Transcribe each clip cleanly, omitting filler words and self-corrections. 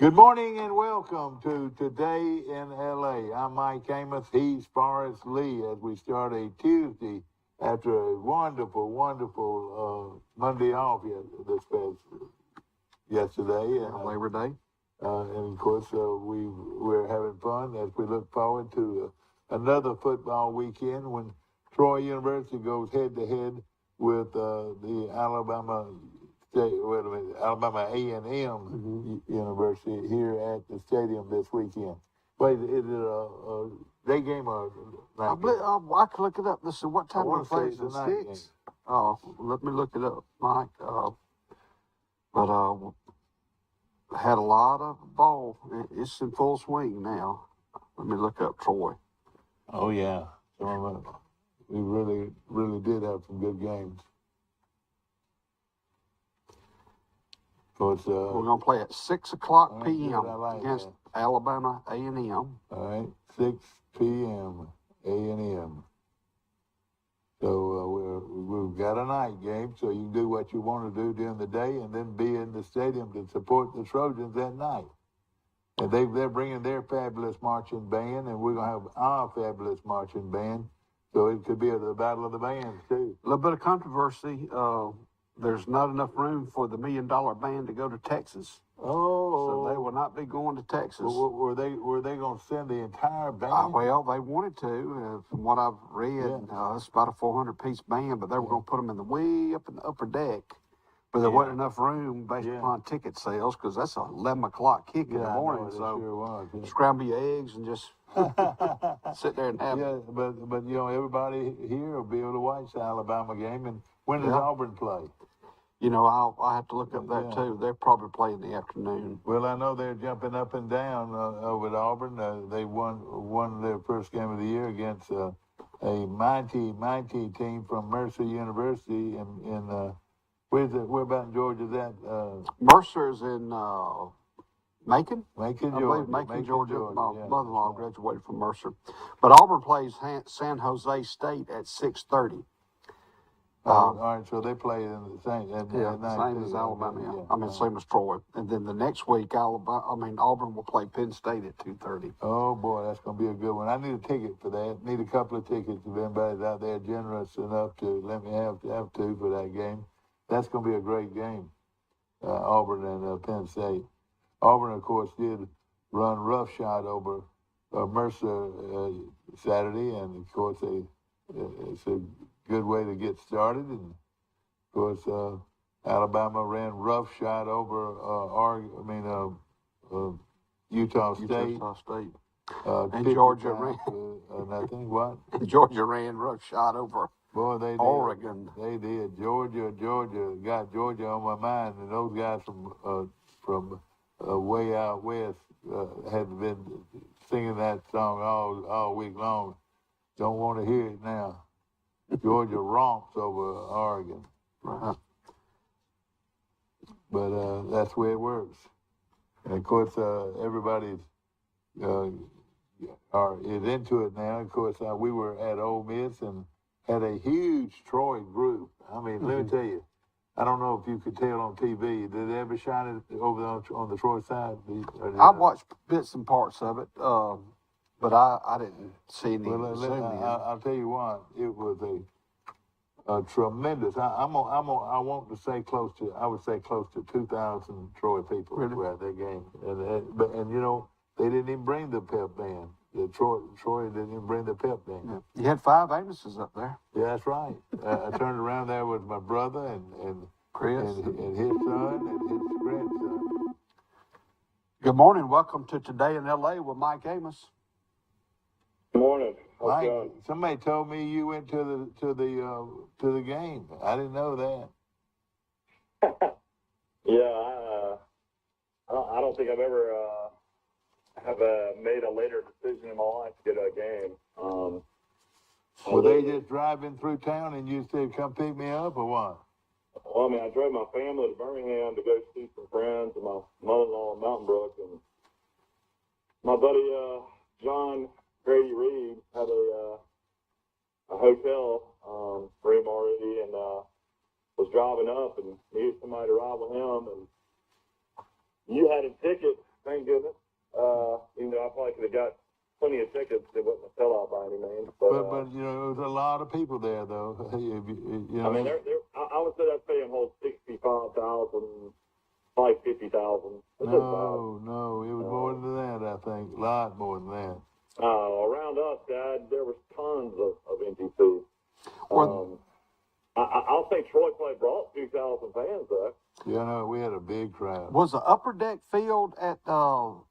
Good morning and welcome to Today in LA. I'm Mike Amos. He's Forrest Lee as we start a Tuesday after a wonderful Monday off yesterday. Labor Day. And of course, we're having fun as we look forward to another football weekend when Troy University goes head to head with the Alabama A&M University here at the stadium this weekend. Wait, is it a day game or night game? I can look it up. Listen, what time I do we play? it's a night game. 6? Oh, let me look it up, Mike. But had a lot of ball. It's in full swing now. Let me look up Troy. Oh yeah, we really did have some good games. So it's, we're going to play at 6 o'clock right, p.m. against Alabama A&M. All right, 6 p.m. A&M. So we've got a night game, so you can do what you want to do during the day and then be in the stadium to support the Trojans at night. And they're bringing their fabulous marching band, and we're going to have our fabulous marching band. So it could be the battle of the bands, too. A little bit of controversy. There's not enough room for the $1 Million Band to go to Texas. Oh. So they will not be going to Texas. Well, were they going to send the entire band? Well, they wanted to. From what I've read, it's about a 400-piece band, but they were going to put them in the way up in the upper deck. But there wasn't enough room based upon ticket sales because that's an 11 o'clock kick in the morning. So sure was, scramble your eggs and just sit there and have it. But everybody here will be able to watch the Alabama game. And when does Auburn play? I'll have to look up that too. They're probably playing in the afternoon. Well, I know they're jumping up and down over at Auburn. They won their first game of the year against a mighty team from Mercer University in where about in Georgia is that? Mercer's in Macon, Georgia. I believe Macon, Georgia. My mother-in-law graduated from Mercer. But Auburn plays San Jose State at 6:30. All right, so they play in the same. Same as Alabama. Same as Troy. And then the next week, Auburn will play Penn State at 2:30. Oh boy, that's going to be a good one. I need a ticket for that. Need a couple of tickets if anybody's out there generous enough to let me have two for that game. That's going to be a great game. Auburn and Penn State. Auburn, of course, did run roughshod over Mercer Saturday, and of course it's a good way to get started. And of course, Alabama ran roughshod over Utah State. And Georgia ran nothing. What? Georgia ran roughshod over Oregon. They did. Georgia got Georgia on my mind, and those guys from way out west had been singing that song all week long. Don't want to hear it now. Georgia romps over Oregon. Right. But that's the way it works. And of course, everybody's is into it now. Of course, we were at Ole Miss and had a huge Troy group. I mean, let me tell you, I don't know if you could tell on TV. Did they ever shine it over on the Troy side? I watched bits and parts of it. But I didn't see any. Well, I'll tell you what, it was a tremendous. I want to say I would say close to 2,000 Troy people were at that game, and they didn't even bring the pep band. Troy didn't even bring the pep band. Yeah. You had 5 Amoses up there. Yeah, that's right. I turned around there with my brother and Chris and his son and his grandson. Good morning. Welcome to Today in LA with Mike Amos. Good morning. Mike, somebody told me you went to the game. I didn't know that. Yeah, I don't think I've ever made a later decision in my life to go to a game. Were they just driving through town and you said, "Come pick me up," or what? Well, I drove my family to Birmingham to go see some friends and my mother-in-law in Mountain Brook, and my buddy John Grady Reed had a hotel room already, and was driving up and needed somebody to ride with him. And you had a ticket thank goodness. You know, I probably could have got plenty of tickets. It wasn't a sellout by any means. But you know, there was a lot of people there, though. You know, I mean, I would say that stadium holds 65,000, probably 50,000. No, it was more than that, I think. A lot more than that. Around us, Dad, there was tons of empty seats. I'll say Troy probably brought 2,000 fans, though. Yeah, no, we had a big crowd. Was the upper deck field at the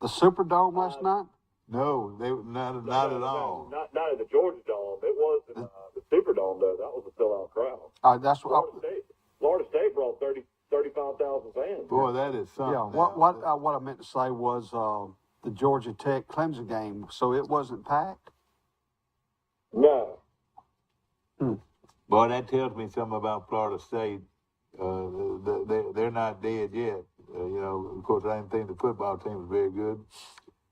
Superdome last night? No, they not at all. Not at the Georgia Dome. It was in the Superdome, though. That was a sellout crowd. That's what. Florida State brought 35,000 fans. Boy, that is something. Yeah. What I meant to say was the Georgia Tech Clemson game. So it wasn't packed. No. Boy, that tells me something about Florida State. They're not dead yet. You know, of course, I didn't think the football team was very good,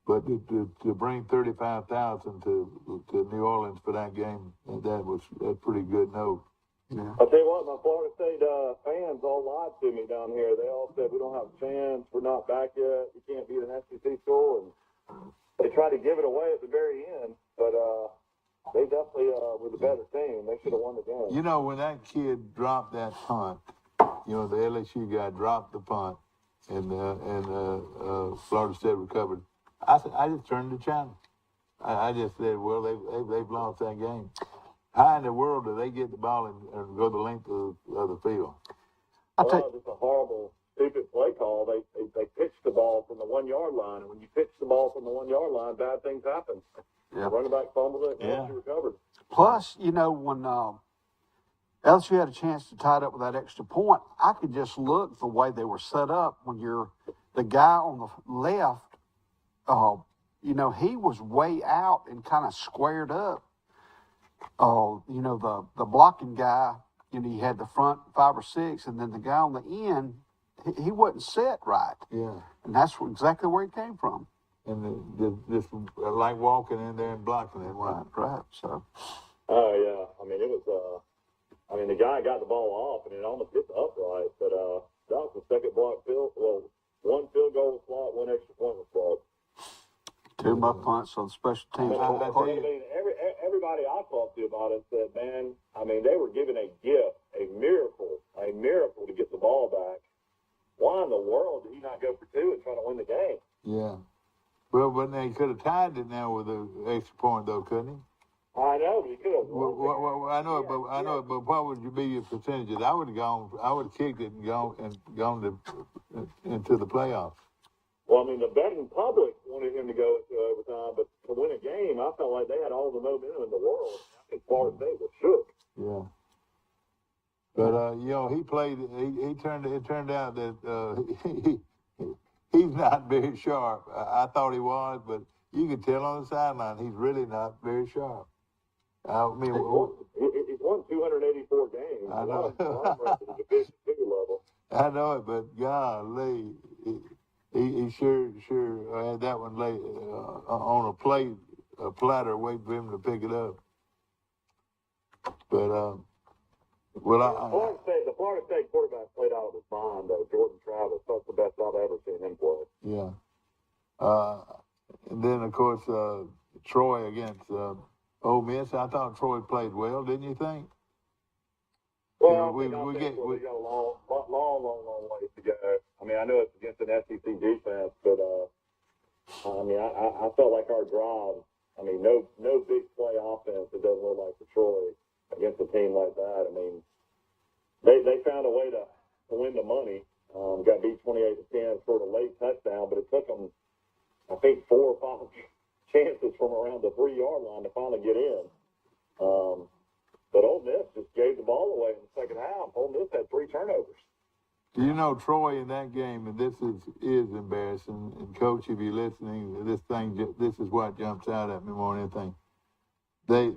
but to bring 35,000 to New Orleans for that game, that's pretty good note. Yeah. I'll tell you what, my Florida State fans all lied to me down here. They all said, we don't have a chance. We're not back yet. We can't beat an SEC school. And they tried to give it away at the very end, but they definitely were the better team. They should have won the game. You know, when that kid dropped that punt, you know, the LSU guy dropped the punt, and Florida State recovered. I just turned the channel. I just said, well, they've lost that game. How in the world do they get the ball and go the length of the field? It's a horrible, stupid play call. They pitched the ball from the 1 yard line, and when you pitch the ball from the 1 yard line, bad things happen. Yeah. The running back fumbled it, and LSU recovered. Plus, you know, when LSU had a chance to tie it up with that extra point, I could just look the way they were set up. When you're the guy on the left, you know, he was way out and kind of squared up. You know, the blocking guy, you know, he had the front 5 or 6, and then the guy on the end, he wasn't set right. Yeah. And that's exactly where he came from. And just like walking in there and blocking it. Right. So. Oh, yeah. I mean, it was, the guy got the ball off, and it almost hit the upright, but that was the second block field. Well, one field goal was blocked, one extra point was blocked. 2 muff punts on special teams. Everybody I talked to about it said, man, I mean, they were given a gift, a miracle to get the ball back. Why in the world did he not go for 2 and try to win the game? Yeah. Well, but they could have tied it now with an extra point, though, couldn't he? I know, but he could have. Well, I know it, but what would be your percentages? I would have kicked it and gone into the playoffs. Well, I mean, the betting public wanted him to go into overtime, but to win a game, I felt like they had all the momentum in the world. I think Florida State was shook. Yeah. But you know, he played. It turned out that he's not very sharp. I thought he was, but you could tell on the sideline he's really not very sharp. I mean, he's won 284 games. I know. At the Division II level. I know it, but golly, he sure had that one lay on a platter, waiting for him to pick it up. But the Florida State quarterback played out of his mind, though. Jordan Travis, that's the best I've ever seen him play. Yeah. And then of course Troy against Ole Miss. I thought Troy played well, didn't you think? Well, we got a long ways to go. I mean, I know it's against an SEC defense, but I mean, I felt like our drive. I mean, no big play offense. It doesn't look like for Troy against a team like that. I mean, they found a way to win the money. Got beat 28-10, scored a late touchdown, but it took them, I think, 4 or 5 chances from around the 3-yard line to finally get in. But Ole Miss just gave the ball away in the second half. Ole Miss had 3 turnovers. You know, Troy in that game, and this is embarrassing. And Coach, if you're listening, this is what jumps out at me more than anything. They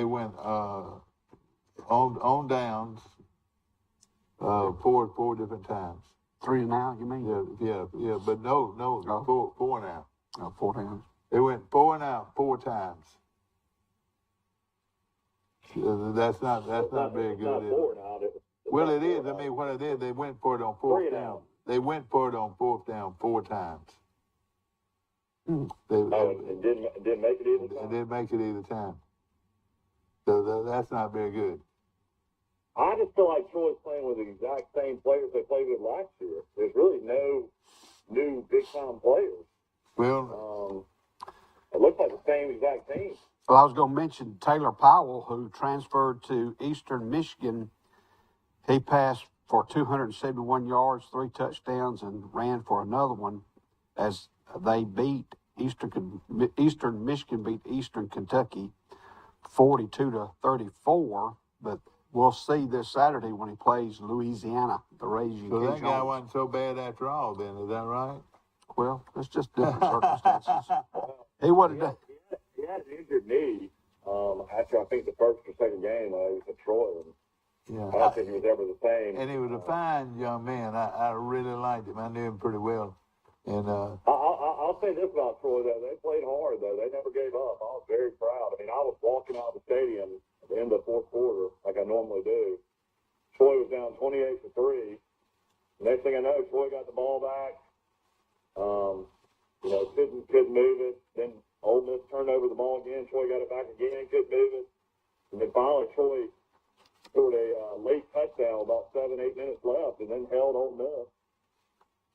went on downs 4 different times. 3 now, you mean? Yeah. But no, 4 now. 4 downs. They went 4 and out 4 times. That's not very good. Not 4 now. Well, it is. I mean, what it is, they went for it on fourth down. They went for it on fourth down 4 times. It didn't make it either time? It didn't make it either time. So that's not very good. I just feel like Troy's playing with the exact same players they played with last year. There's really no new big-time players. Well, it looks like the same exact team. Well, I was going to mention Taylor Powell, who transferred to Eastern Michigan. He passed for 271 yards, 3 touchdowns, and ran for another one as they beat Eastern Michigan beat Eastern Kentucky 42-34. But we'll see this Saturday when he plays Louisiana, the Raging so Cajuns. that guy wasn't so bad after all, then, is that right? Well, it's just different circumstances. He wasn't. He had an injured knee after I think the first or second game. He was at Troy. Yeah. I don't think he was ever the same. And he was a fine young man. I really liked him. I knew him pretty well. And I'll say this about Troy, though. They played hard, though. They never gave up. I was very proud. I mean, I was walking out of the stadium at the end of the fourth quarter, like I normally do. Troy was down 28-3. Next thing I know, Troy got the ball back. Couldn't move it. Then Ole Miss turned over the ball again. Troy got it back again, couldn't move it. And then finally, Troy scored a late touchdown, about 7-8 minutes left, and then held Ole Miss.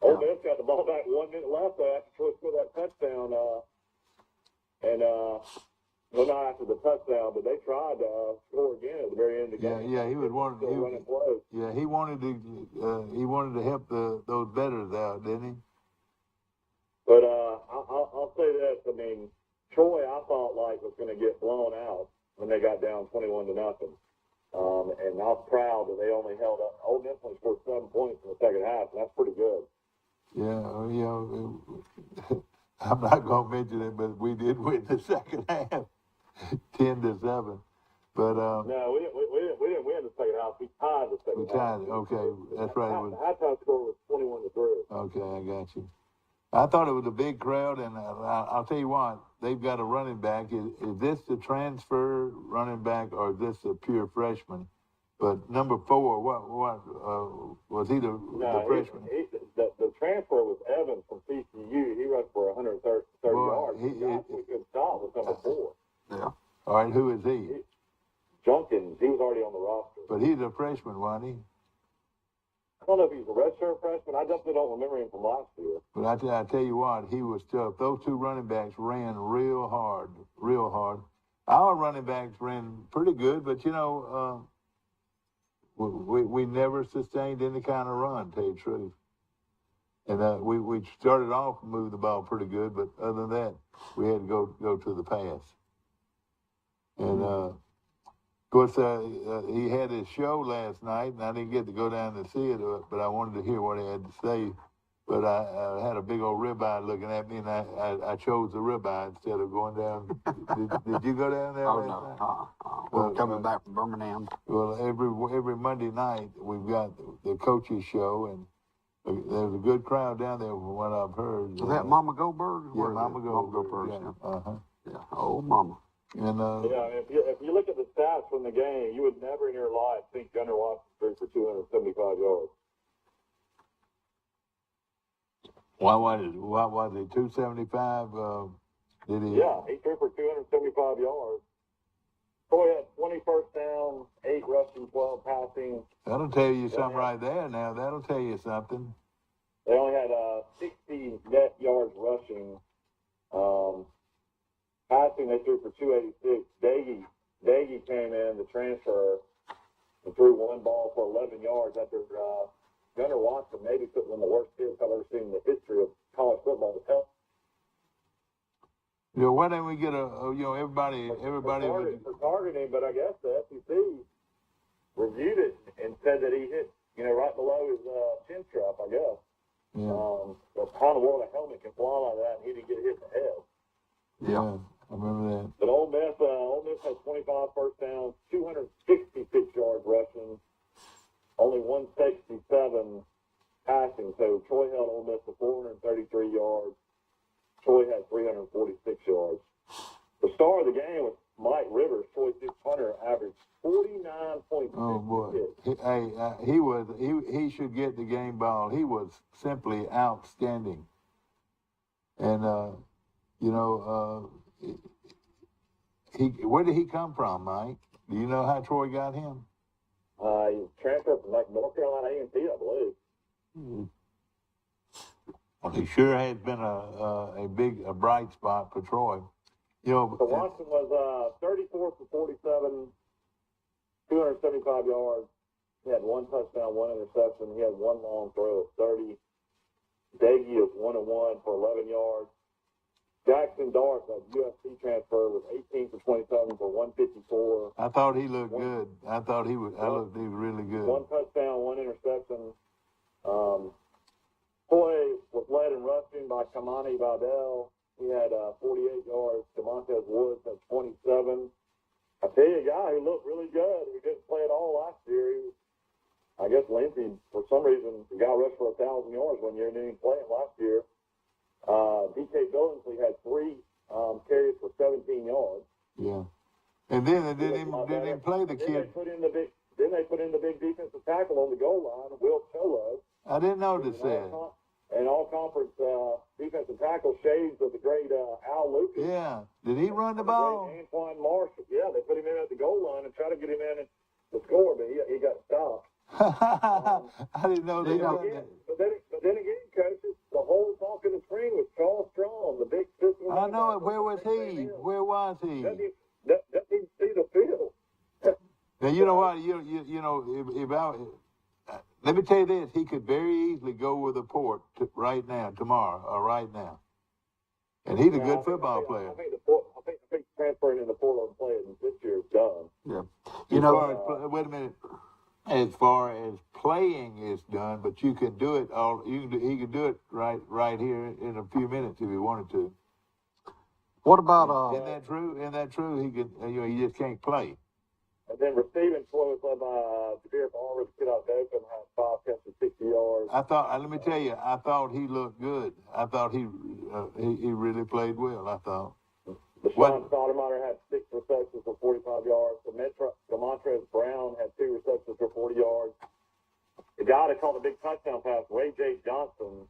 Ole Miss got the ball back 1 minute left after Troy scored that touchdown. Well, not after the touchdown, but they tried to score again at the very end of the game. Yeah, he would want. He wanted to help those bettors out, didn't he? But I'll say this. I mean, Troy, I thought was going to get blown out when they got down 21-0. And I was proud that they only held up. Ole Miss only scored 7 points in the second half, and that's pretty good. Yeah, I'm not going to mention it, but we did win the second half, 10-7. But no, we didn't win the second half. We tied the second half. We tied it. Okay, that's right. The halftime score was 21-3. Okay, I got you. I thought it was a big crowd, and I'll tell you what, they've got a running back. Is this the transfer running back, or is this a pure freshman? But number 4, what was he the freshman? The transfer was Evans from TCU. He rushed for 130 yards. He good stop was number 4. Yeah. All right, who is he? Junkins. He was already on the roster. But he's a freshman, wasn't he? I don't know if he's a redshirt freshman. I definitely don't remember him from last year. But I tell you what, he was tough. Those 2 running backs ran real hard. Our running backs ran pretty good, but we never sustained any kind of run, to tell you the truth. And we started off moving the ball pretty good, but other than that, we had to go to the pass. And of course, he had his show last night, and I didn't get to go down to see it, but I wanted to hear what he had to say. But I had a big old ribeye looking at me, and I chose the ribeye instead of going down. Did you go down there last night? We're coming back from Birmingham. Well, every Monday night, we've got the coaches show, and there's a good crowd down there from what I've heard. Was that Mama Goldberg? Yeah, Mama Goldberg. Yeah. Yeah. Oh, Mama. And if you look at the stats from the game, you would never in your life think Gunnar Watson threw for 275 yards. What was it? 275? Did he? Yeah, he threw for 275 yards. Troy had 20 first downs, 8 rushing, 12 passing. That'll tell you something right there. Now that'll tell you something. They only had 60 net yards rushing. Passing, they threw for 286. Daggy came in, the transfer, and threw 1 ball for 11 yards after Gunnar Watson maybe put one of the worst hits I've ever seen in the history of college football. Why don't we get everybody for targeting, but I guess the SEC reviewed it and said that he hit, right below his chin strap, I guess. Yeah. But how in the world a helmet can fly like that and he didn't get hit in the head? Yeah, I remember that. But Ole Miss had 25 first downs, 266 yards rushing, only 167 passing. So Troy held Ole Miss to 433 yards. Troy had 346 yards. The star of the game was Mike Rivers. Troy's punter averaged 49.6 Oh boy, he should get the game ball. He was simply outstanding. And where did he come from, Mike? Do you know how Troy got him? He transferred from North Carolina A&T, I believe. Well, he sure has been a bright spot for Troy. So Watson was 34 for 47, 275 yards. He had one touchdown, one interception. He had one long throw of 30. Daggy is 1-1 for 11 yards. Jackson Dart, that USC transfer, was 18 for 27 for 154. I thought he looked good. I thought he was really good. One touchdown, one interception. Troy was led in rushing by Kamani Vidal. He had 48 yards. DeMontez Woods had 27. I tell you, a guy who looked really good, who didn't play at all last year. I guess Lindsey, for some reason, the guy rushed for 1,000 yards one year and didn't play it last year. DK Billingsley had 3 carries for 17 yards. Yeah. And then they didn't even play the kid. Then they put in the big defensive tackle on the goal line, Will Cholo. I didn't notice that. And all-conference defensive tackle, shades of the great Al Lucas. Yeah. Did he run the ball? Antoine Marshall. Yeah, they put him in at the goal line and tried to get him in to score, but he got stopped. I didn't know that. But then again, coaches, the whole talk of the spring was Charles Strong, the big physical. I know it. Where was he? Where was he? Doesn't he see the field? Now you know what? Let me tell you this: he could very easily go with a port tomorrow, or right now, and he's a good football player. I think transferring in the portal and playing this year is done. Yeah. Wait a minute. As far as playing is done, but you can do it all. He can do it right here in a few minutes if he wanted to. What about Isn't that true? Isn't that true? He could. He just can't play. And then receiving, Troy was led by Javier Barber, the kid out of Dothan, had 5 catches, 60 yards. I thought. Let me tell you. I thought he looked good. I thought he really played well. I thought. Deshaun Stoudemire had 6 receptions for 45 yards. Demontrez Brown had 2 receptions for 40 yards. The guy that caught the big touchdown pass, Ray J. Johnson,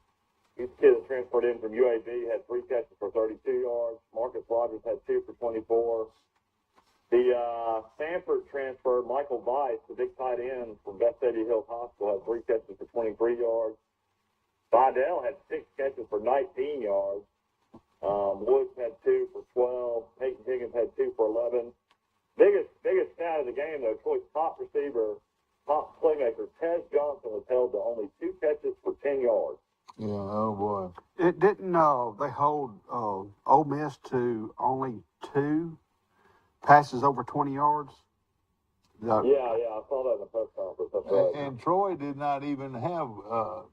he's the kid that transferred in from UAB, had 3 catches for 32 yards. Marcus Rogers had 2 for 24. The Stanford transfer, Michael Weiss, the big tight end from Vestavia Hills Hospital, had 3 catches for 23 yards. Vidal had 6 catches for 19 yards. Woods had 2 for 12. Peyton Higgins had 2 for 11. Biggest stat of the game, though, Troy's top receiver, top playmaker, Tez Johnson was held to only 2 catches for 10 yards. Yeah, oh boy. it? Didn't they hold Ole Miss to only 2 passes over 20 yards? Yeah, I saw that in the press conference. That's right. And Troy did not even have.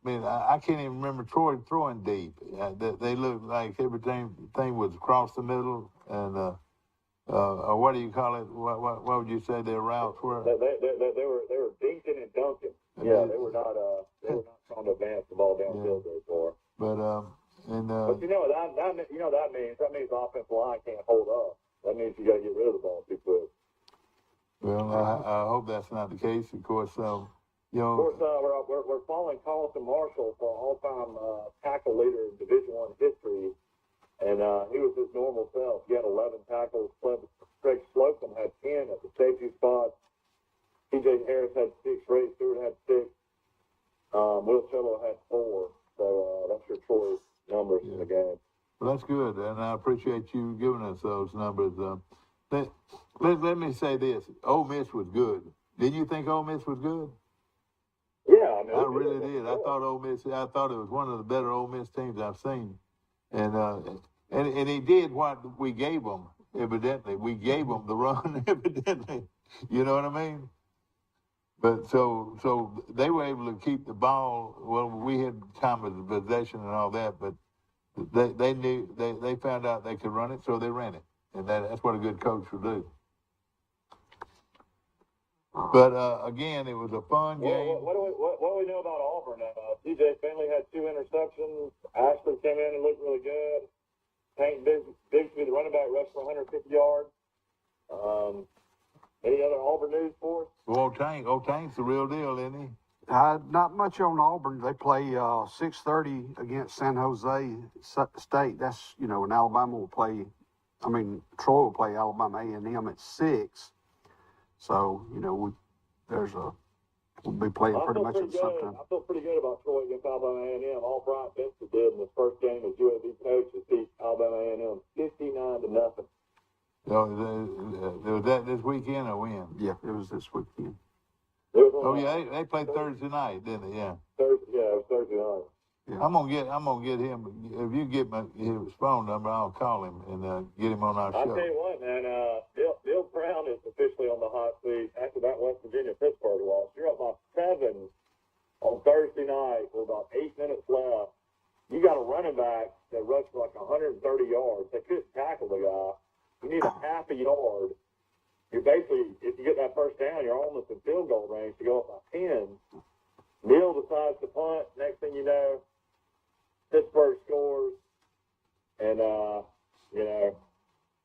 I can't even remember Troy throwing deep. They looked like everything was across the middle, and what do you call it? What would you say their routes were? They were dinking and dunking. Yeah, they were not trying to advance the ball downfield very far. But you know what that means? That means the offensive line can't hold up. That means you got to get rid of the ball too quick. Well, I hope that's not the case. Of course, Of course, we're following Carlton Marshall for all-time tackle leader in Division I history, and he was his normal self. He had 11 tackles. Craig Slocum had 10 at the safety spot. T.J. Harris had 6. Ray Stewart had 6. Will Cello had 4. So that's your Troy numbers in the game. Well, that's good, and I appreciate you giving us those numbers. Let me say this: Ole Miss was good. Didn't you think Ole Miss was good? Yeah, I really did. I thought Ole Miss. I thought it was one of the better Ole Miss teams I've seen, and he did what we gave them. Evidently, we gave them the run. Evidently, you know what I mean. But so they were able to keep the ball. Well, we had time of the possession and all that, but they knew they found out they could run it, so they ran it, and that's what a good coach would do. But again, it was a fun game. What do we know about Auburn? T.J. Finley had 2 interceptions. Ashley came in and looked really good. Tank Bigsby, the running back, rushed for 150 yards. Any other Auburn news for us? Well, Tank's the real deal, isn't he? Not much on Auburn. They play 6:30 against San Jose State. That's and Alabama will play. I mean, Troy will play Alabama A&M at 6. So we'll be playing pretty much at the same time. I feel pretty good about Troy against Alabama A&M. All Brian Benson did in his first game as UAB coach is beat Alabama A&M 59-0. So was that this weekend or when? Yeah, it was this weekend. Oh yeah, they played Thursday night, didn't they? Yeah. It was Thursday night. Yeah. I'm gonna get him. If you get his phone number, I'll call him and get him on our show. I'll tell you what, man. Bill Brown is officially on the hot seat after that West Virginia Pittsburgh loss. You're up by 7 on Thursday night with about 8 minutes left. You got a running back that rushed for like 130 yards. They couldn't tackle the guy. You need a half a yard. You're basically, if you get that first down, you're almost in field goal range to go up by 10. Neal decides to punt. Next thing you know, Pittsburgh scores. And,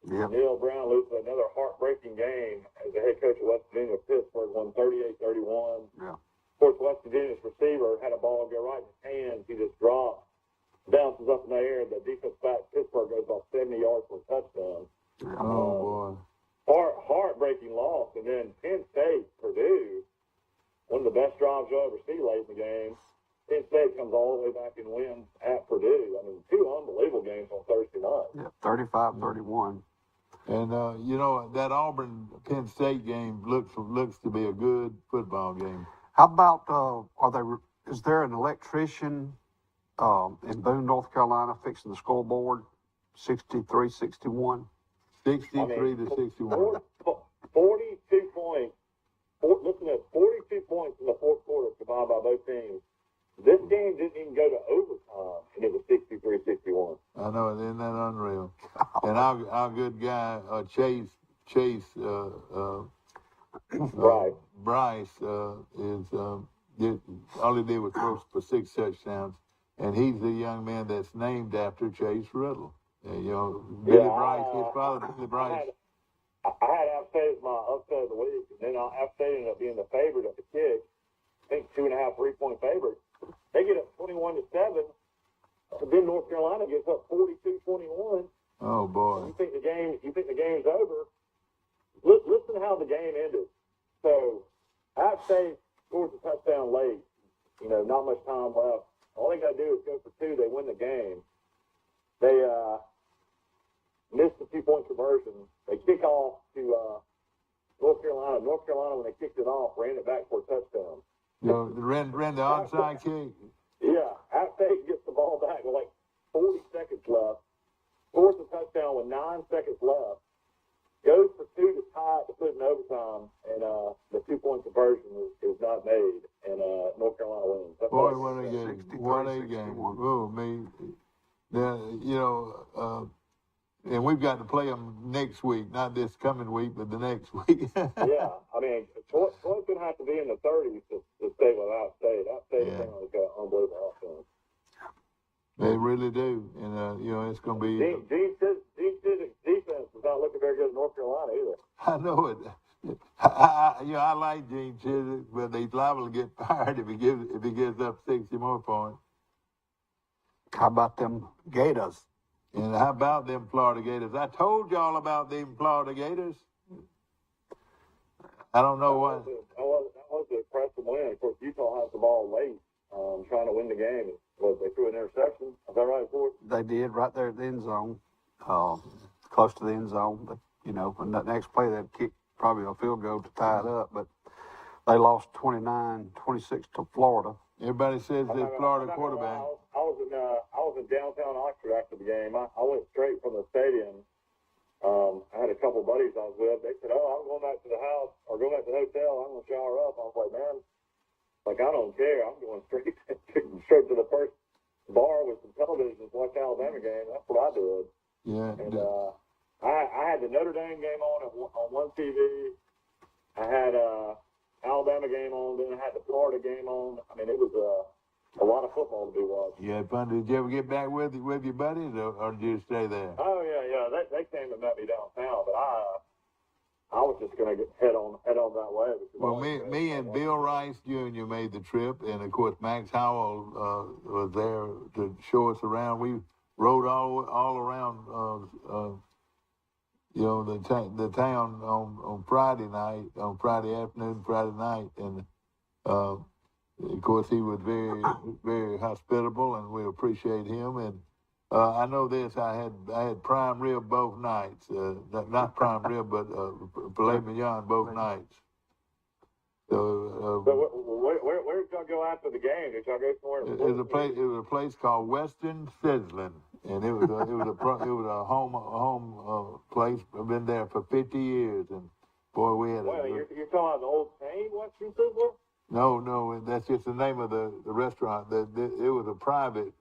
Neal Brown loses another heartbreaking game as the head coach of West Virginia. Pittsburgh won 38-31. Yeah. Of course, West Virginia's receiver had a ball go right in his hands. He just dropped, bounces up in the air. The defense back Pittsburgh goes about 70 yards for a touchdown. Oh boy. Heartbreaking loss. And then Penn State, Purdue, one of the best drives you'll ever see late in the game. Penn State comes all the way back and wins at Purdue. I mean, 2 unbelievable games on Thursday night. Yeah, 35-31. And that Auburn-Penn State game looks to be a good football game. How about is there an electrician in Boone, North Carolina, fixing the scoreboard? 63-61. 63-61. 42 points. Listen at 42 points in the fourth quarter combined by both teams. This game didn't even go to overtime, and it was 63-61. I know, isn't that unreal? And our good guy Chase Bryce is all he did was throw for 6 touchdowns, and he's the young man that's named after Chase Riddle. Billy Bryce, his father, Billy Bryce. I had App State as my upset of the week, and then App State ended up being the favorite at the kick. I think 2.5 3-point favorite. They get up 21-7. Then North Carolina gets up 42-21. Oh boy! You think the game's over? Listen to how the game ended. So App State scores a touchdown late. Not much time left. All they got to do is go for 2. They win the game. They missed the 2-point conversion. They kick off to North Carolina. North Carolina, when they kicked it off, ran it back for a touchdown. Ran the onside kick. Yeah, App State gets the ball back with like 40 seconds left. Scores a touchdown with 9 seconds left. Goes for 2 to tie it to put in overtime, and the 2-point conversion is not made, and North Carolina wins. Boy, what a game! What a game! Oh, me. Now, and we've got to play them next week, not this coming week, but the next week. Yeah, I mean, Troy's going to have to be in the 30s to stay with App State. App State has got unbelievable offense. They really do, and it's going to be. Gene Chiswick's defense is not looking very good in North Carolina either. I know it. I like Gene Chiswick, but he's liable to get fired if he gives up 60 more points. How about them Gators? And how about them Florida Gators? I told y'all about them Florida Gators. I don't know what. That was an impressive win. Of course, Utah has the ball late, trying to win the game. They threw an interception. Is that right, Ford? They did, right there at the end zone, close to the end zone. But, when that next play, they'd kick probably a field goal to tie it up. But they lost 29-26 to Florida. Everybody says the Florida quarterback. I was in downtown Oxford after the game. I went straight from the stadium. I had a couple buddies I was with. They said, I'm going back to the house or going back to the hotel. I'm going to shower up. I was like, man, I don't care. I'm going straight to the first bar with some television to watch the Alabama game. That's what I did. Yeah. And I had the Notre Dame game on one TV. I had Alabama game on. Then I had the Florida game on. I mean, it was a lot of football to be watched. You had fun. Did you ever get back with your buddies, or did you stay there? Oh yeah. They came and met me downtown, but I was just going to head on that way. Well, me and Bill Rice Jr. made the trip, and of course Max Howell was there to show us around. We rode all around, the town on Friday night, on Friday afternoon, Friday night, and of course he was very very hospitable, and we appreciate him. And I know this: I had prime rib both nights, not prime rib, but filet mignon both nights. So where did y'all go after the game? Did y'all go somewhere? It was a place called Western Sizzling, and it was a home place. I've been there for 50 years, and boy, we had. Well, you're talking about the old chain, Western Sizzler? No, that's just the name of the restaurant. It was a private,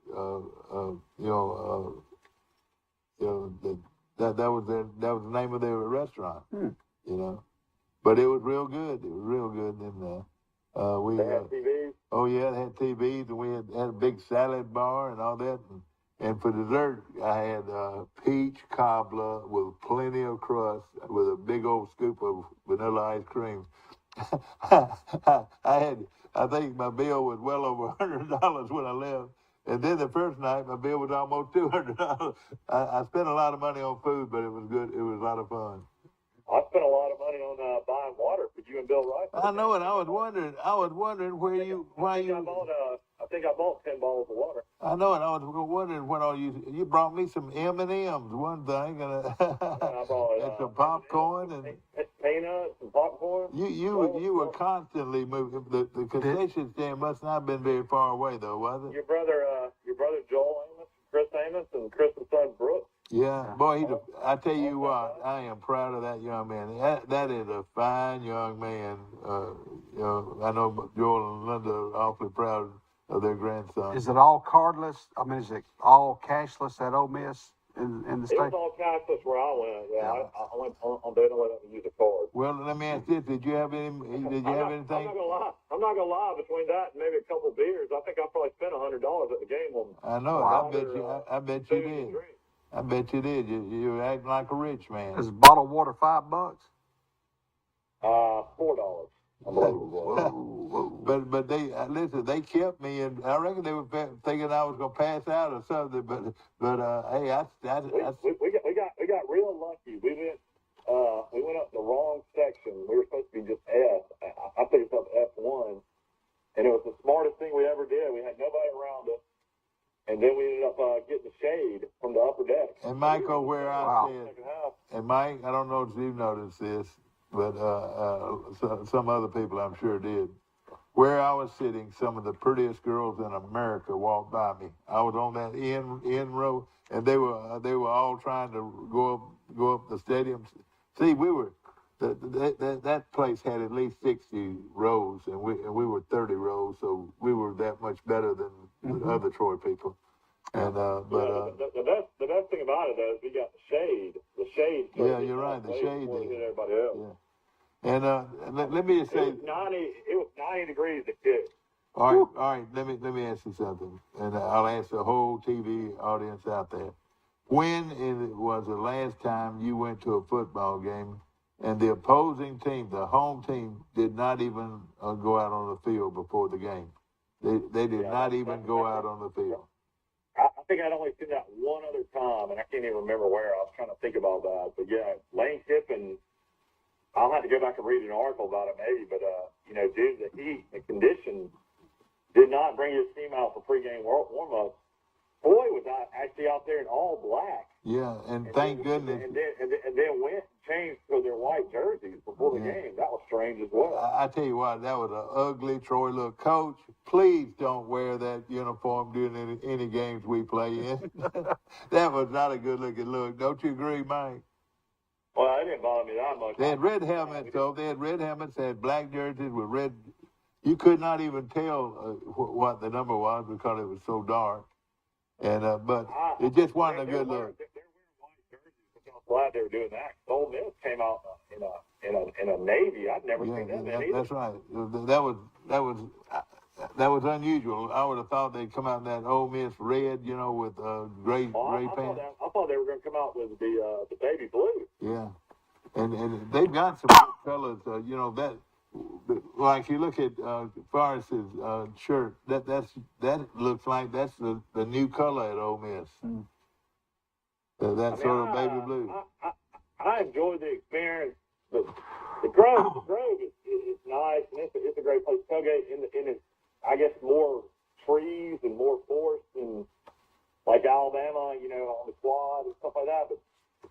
that was the name of their restaurant. But it was real good. It was real good, and we they had TVs. Oh yeah, they had TVs, and we had a big salad bar and all that. And for dessert, I had peach cobbler with plenty of crust, with a big old scoop of vanilla ice cream. I think my bill was well over $100 when I left. And then the first night, my bill was almost $200. I spent a lot of money on food, but it was good. It was a lot of fun. I spent a lot of money on buying water for you and Bill Rice. I know it. I was wondering I think I bought 10 bottles of water. I know it. I was wondering when all you brought me some M&Ms one thing, and I brought and some popcorn and peanuts and popcorn. You were constantly moving. The concession stand must not have been very far away though, was it? Your brother Joel Amos, Chris Amos, and Chris's son Brooks. Yeah, boy, I tell you what, I am proud of that young man. That is a fine young man. I know Joel and Linda are awfully proud of their grandson. Is it all cardless? I mean, is it all cashless at Ole Miss in the state? It was all cashless where I went. Yeah, I went on. They don't let them use a card. Well, let me ask this: Did you have anything? I'm not gonna lie. Between that and maybe a couple of beers, I think I probably spent $100 at the game on. I know. Wow. I bet you did. I bet you did. You're acting like a rich man. Is a bottle of water $5? $4. But they listen. They kept me, and I reckon they were thinking I was gonna pass out or something. But hey, we got real lucky. We went up the wrong section. We were supposed to be just F. I think it's up F1, and it was the smartest thing we ever did. We had nobody around us. And then we ended up getting the shade from the upper deck. And Michael, where I said, and Mike, I don't know if you've noticed this, but some other people I'm sure did. Where I was sitting, some of the prettiest girls in America walked by me. I was on that end row, and they were all trying to go up the stadium. See, we were that place had at least 60 rows, and we were 30 rows, so we were that much better than the other Troy people. And the best thing about it though is we got the shade. The shade. Yeah, you're right. The shade. Everybody else. Yeah. And let me just say, it was 90 degrees at kick. All right. Let me ask you something, and I'll ask the whole TV audience out there. When was the last time you went to a football game and the opposing team, the home team, did not even go out on the field before the game? They did not even go out on the field. I think I'd only seen that one other time, and I can't even remember where. I was trying to think about that. But, yeah, Lane Kiffin, I'll have to go back and read an article about it maybe. But, due to the heat and conditions, did not bring his team out for pregame warm-up. Boy was actually out there in all black. Yeah, and thank goodness. And then went and changed to their white jerseys before the game. That was strange as well. I tell you what, that was an ugly Troy look. Coach, please don't wear that uniform during any games we play in. That was not a good-looking look. Don't you agree, Mike? Well, it didn't bother me that much. They had red helmets, though. They had red helmets. They had black jerseys with red. You could not even tell what the number was because it was so dark. And but it just wasn't a good look. They're wearing white jerseys, which I was glad they were doing that. Ole Miss came out in a navy. I'd never seen that either. That's right. That was unusual. I would have thought they'd come out in that Ole Miss red, with gray pants. I thought they were going to come out with the baby blue. Yeah. and they've got some good colors. You know that, like you look at Forrest's shirt. That looks like that's the new color at Ole Miss. That sort of baby blue. I enjoyed the experience, but the Grove is nice, and it's a great place to tailgate. In it's, I guess, more trees and more forest and like Alabama, you know, on the quad and stuff like that. But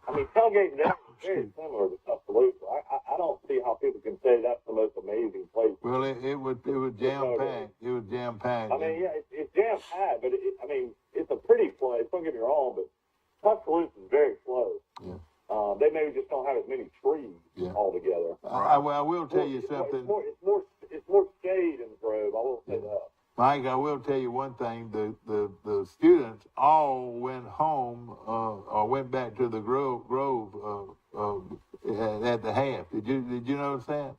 I mean, tailgating there is very similar to Tuscaloosa. I don't see how people can say that's the most amazing place. Well, it was jam packed. It was jam packed. I mean, yeah, it's jam packed, but I mean, it's a pretty place. Don't get me wrong, but Tuscaloosa is very close. Yeah. They maybe just don't have as many trees altogether. I will tell you something. It's more shade in the Grove. I will say that. Mike, I will tell you one thing. The students all went home or went back to the Grove at the half. Did you notice that?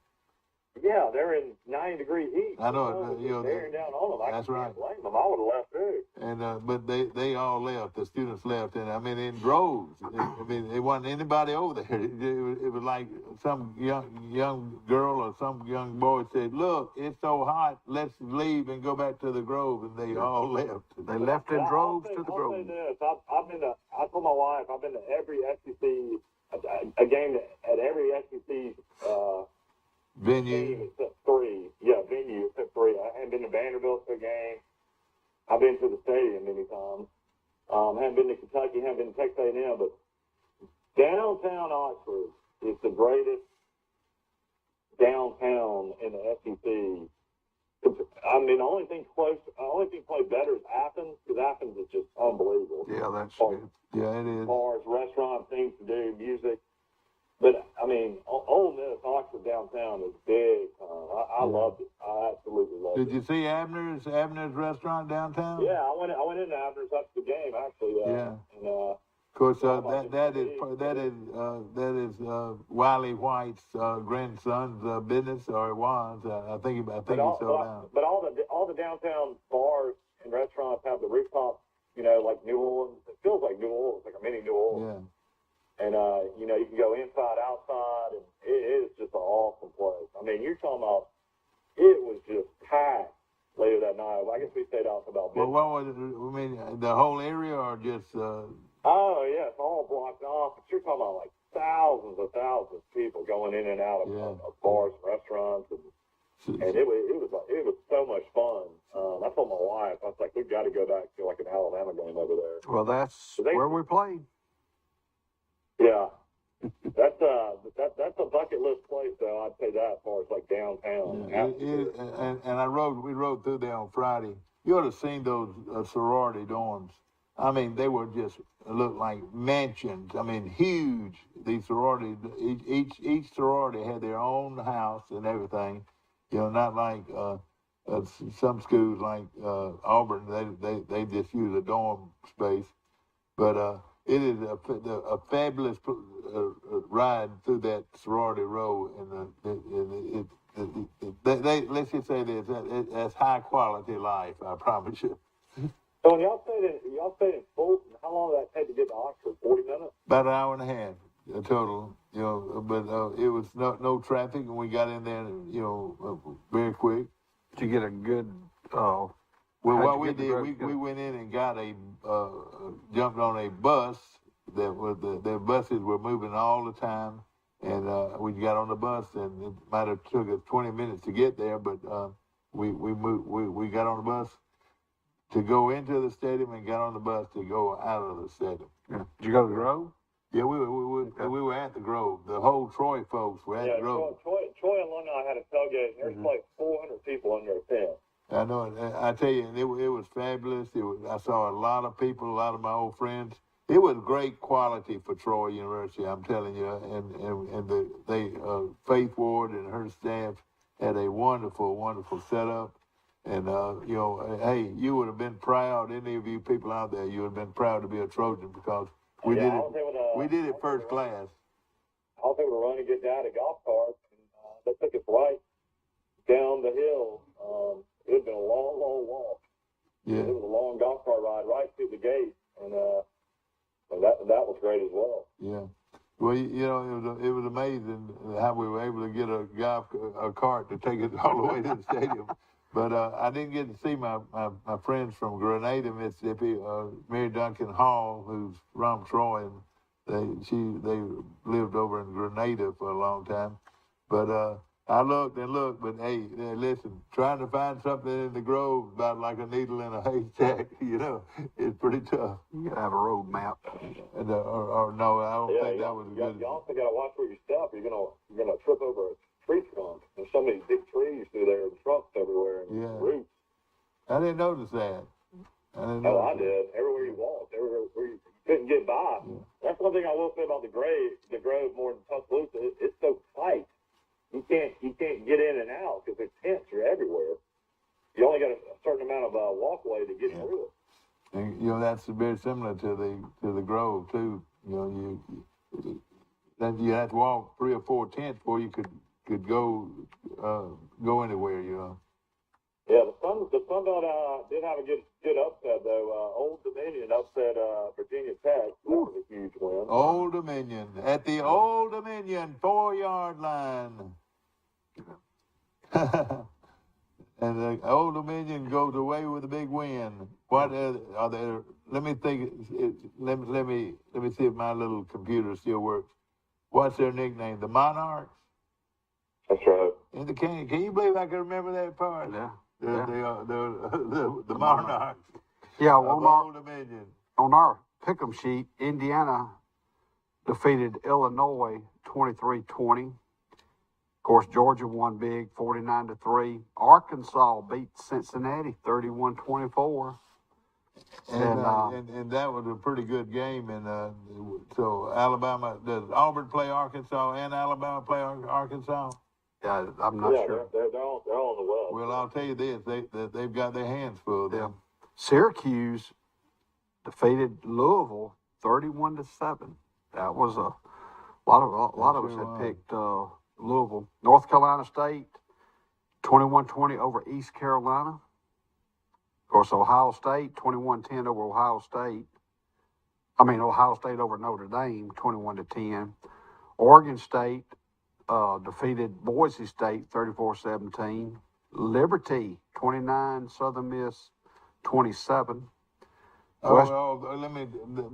Yeah, they're in 90-degree heat. I know. You know, bearing down on them. That's right. Blame them. I would have left too. And but they all left. The students left, and I mean in droves. I mean, it wasn't anybody over there. It was like some young girl or some young boy said, "Look, it's so hot. Let's leave and go back to the Grove." And they all left. They left in droves to the Grove. I'll say this. I told my wife I've been to every SEC a game at every SEC. Venue except three. Yeah, venue except three. I haven't been to Vanderbilt for a game. I've been to the stadium many times. Haven't been to Kentucky, haven't been to Texas A&M, but downtown Oxford is the greatest downtown in the SEC. I mean, the only thing played better is Athens, because Athens is just unbelievable. Yeah, that's good. Yeah, it is. Bars, restaurants, things to do, music. But, I mean, Ole Miss, Oxford downtown is big. I loved it. I absolutely loved it. Did you see Abner's restaurant downtown? Yeah, I went into Abner's after the game, actually. Yeah. And, of course, that is Wiley White's grandson's business, or it was. I think he sold out. But all the downtown bars and restaurants have the rooftop, you know, like New Orleans. It feels like New Orleans, like a mini New Orleans. Yeah. And, you know, you can go inside, outside, and it is just an awesome place. I mean, you're talking about, it was just packed later that night. I guess we stayed out for about midnight. Well, what was it? I mean, the whole area or just... Oh, yeah, it's all blocked off. But you're talking about, like, thousands of people going in and out of bars and restaurants. And it was so much fun. I told my wife, I was like, we've got to go back to, like, an Alabama game over there. Well, that's where we played. Yeah, that's a bucket list place, though. I'd say that as far as like downtown. And we rode through there on Friday. You ought to have seen those sorority dorms. I mean, they were just looked like mansions. I mean, huge. These sororities, each sorority had their own house and everything. You know, not like some schools like Auburn. They just use a dorm space, but. It is a fabulous ride through that sorority row, and let's just say this: that's high quality life. I promise you. So when y'all stayed in Fulton, how long did that take to get to Oxford? 40 minutes? About an hour and a half total. You know, but it was no traffic, and we got in there, you know, very quick. Did you get a good? Well, what we did, we went in and got jumped on a bus the buses were moving all the time, and we got on the bus, and it might have took us 20 minutes to get there, but we got on the bus to go into the stadium and got on the bus to go out of the stadium. Yeah. Did you go to the Grove? Yeah, we were at the Grove. The whole Troy folks were at the Grove. Troy alumni had a tailgate, and there's like 400 people under a tent. I know. I tell you, it was fabulous. I saw a lot of people, a lot of my old friends. It was great quality for Troy University, I'm telling you. And Faith Ward and her staff had a wonderful, wonderful setup. And hey, you would have been proud. Any of you people out there, you would have been proud to be a Trojan because we did it first class. I was able to run and get down a golf cart, and they took us right down the hill. It had been a long, long walk. Yeah. It was a long golf cart ride right through the gate, and that was great as well. Yeah. Well, it was amazing how we were able to get a cart to take it all the way to the stadium. But I didn't get to see my friends from Grenada, Mississippi, Mary Duncan Hall, who's from Troy, and they lived over in Grenada for a long time. But I looked and looked, but hey, listen, trying to find something in the Grove about like a needle in a haystack, it's pretty tough. You gotta have a road map. And, or no, I don't think that was good. You also got to watch where you step. You're gonna trip over a tree trunk. There's so many big trees through there, and trunks everywhere, and roots. I didn't notice that. I did. Everywhere you walked, everywhere where you couldn't get by. Yeah. That's one thing I will say about the Grove more than Tuscaloosa. It's so tight. You can't get in and out because there's tents are everywhere. You only got a certain amount of walkway to get through it. And that's very similar to the Grove too. You have to walk 3 or 4 tents before you could go anywhere. Yeah, the Sunbelt did have a good upset though. Old Dominion upset Virginia Tech. That was a huge win. Old Dominion at the Old Dominion 4-yard line. And the Old Dominion goes away with a big win. What are there? Let me think. Let me see if my little computer still works. What's their nickname? The Monarchs. That's right. And can you believe I can remember that part? Yeah. The Monarchs. Yeah, Old Dominion. On our pick'em sheet, Indiana defeated Illinois 23-20. Of course, Georgia won big, 49-3. Arkansas beat Cincinnati 31-24. And that was a pretty good game. And so Alabama, does Auburn play Arkansas and Alabama play Arkansas? Yeah, I'm not sure. They're all in the West. Well, I'll tell you this: they've got their hands full. Yeah. Syracuse defeated Louisville 31-7. That was a lot of us had picked Louisville. North Carolina State 21-20 over East Carolina. Of course, Ohio State 21-10 over Ohio State. Ohio State over Notre Dame 21-10. Oregon State defeated Boise State 34-17. Liberty 29, Southern Miss 27.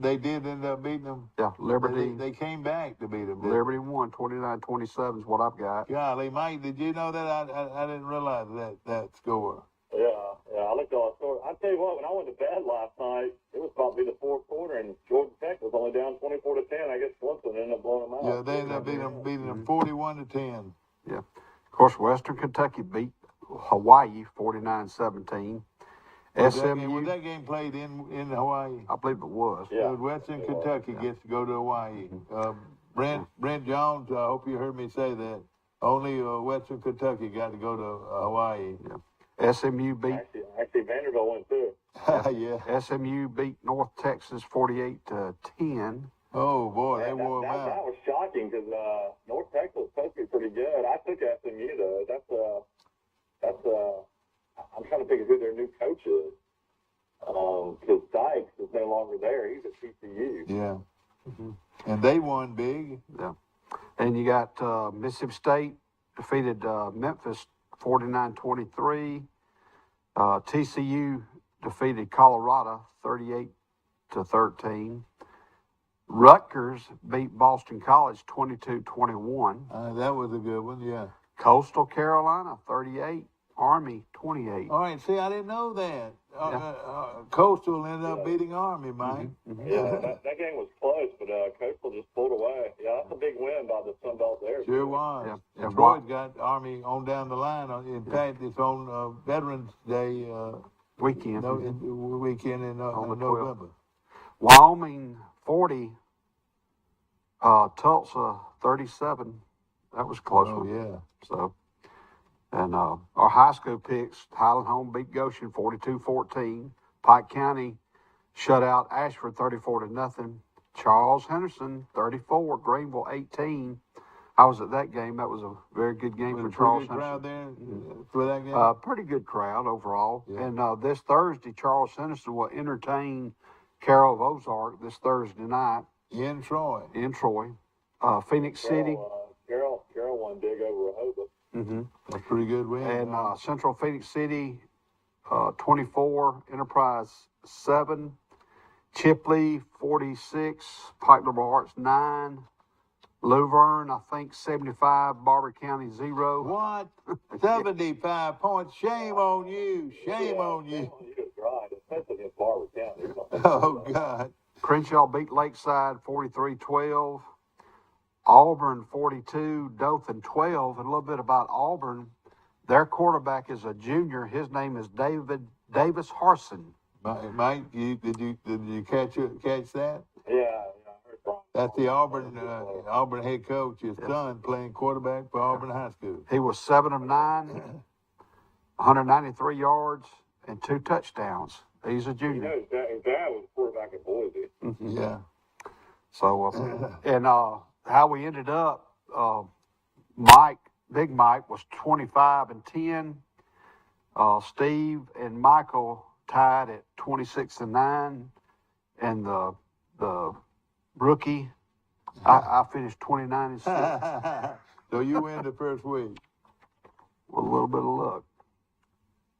They did end up beating them. Yeah, Liberty. They came back to beat them. Liberty won 29-27 is what I've got. Golly, Mike, did you know that? I didn't realize that score. Yeah, I looked at all the scores. I tell you what, when I went to bed last night, it was probably the fourth quarter, and Georgia Tech was only down 24-10. I guess Clemson ended up blowing them out. Yeah, they ended up beating them 41-10. Yeah, of course, Western Kentucky beat Hawaii 49-17. SMU. Was that game played in Hawaii? I believe it was. Yeah. Western Kentucky gets to go to Hawaii. Brent Jones, I hope you heard me say that. Only Western Kentucky got to go to Hawaii. Yeah. SMU beat. Actually, Vanderbilt went too. Yeah. SMU beat North Texas 48-10. Oh boy, they wore them out. That was shocking because North Texas was supposed to be pretty good. I took SMU though. That's I'm trying to think of who their new coach is. Because Dykes is no longer there. He's at TCU. Yeah. And they won big. Yeah. And you got Mississippi State defeated Memphis 49-23. TCU defeated Colorado 38-13. Rutgers beat Boston College 22-21. That was a good one, yeah. Coastal Carolina 38. Army 28. All right, see, I didn't know that. Coastal ended up beating Army, Mike. Yeah, that game was close, but Coastal just pulled away. Yeah, that's a big win by the Sun Belt there. Sure was. Yeah. And Troy's got Army on down the line. In fact, it's on Veterans Day weekend. Weekend in November. Wyoming 40. Tulsa 37. That was close. Oh, yeah. So. And our high school picks, Highland Home beat Goshen 42-14. Pike County shut out Ashford 34-0. Charles Henderson 34. Greenville 18. I was at that game. That was a very good game for Charles Henderson. Crowd there for that game? Pretty good crowd overall. Yeah. And this Thursday, Charles Henderson will entertain Carroll of Ozark this Thursday night. In Troy. Phoenix City. Carroll won big over Rehoboth. Mm-hmm. That's a pretty good win. And Central Phoenix City, 24, Enterprise 7, Chipley 46, Pike Liberal Arts 9, Luverne, I think 75, Barber County 0. What? 75 points. Shame on you. Shame on you. Right, especially against Barber County. Oh, God. Crenshaw beat Lakeside 43-12. Auburn 42, Dothan 12. And a little bit about Auburn. Their quarterback is a junior. His name is Davis Harson. Mike, did you catch that? Yeah, I heard Brian. That's the Auburn head coach, his son, playing quarterback for Auburn High School. He was 7 of 9, 193 yards, and 2 touchdowns. He's a junior. His dad was quarterback at Boise. Mm-hmm. Yeah. So, and how we ended up, Big Mike was 25 and 10. Steve and Michael tied at 26 and 9. And the rookie, I finished 29 and 6. So you win the first week. With a little bit of luck.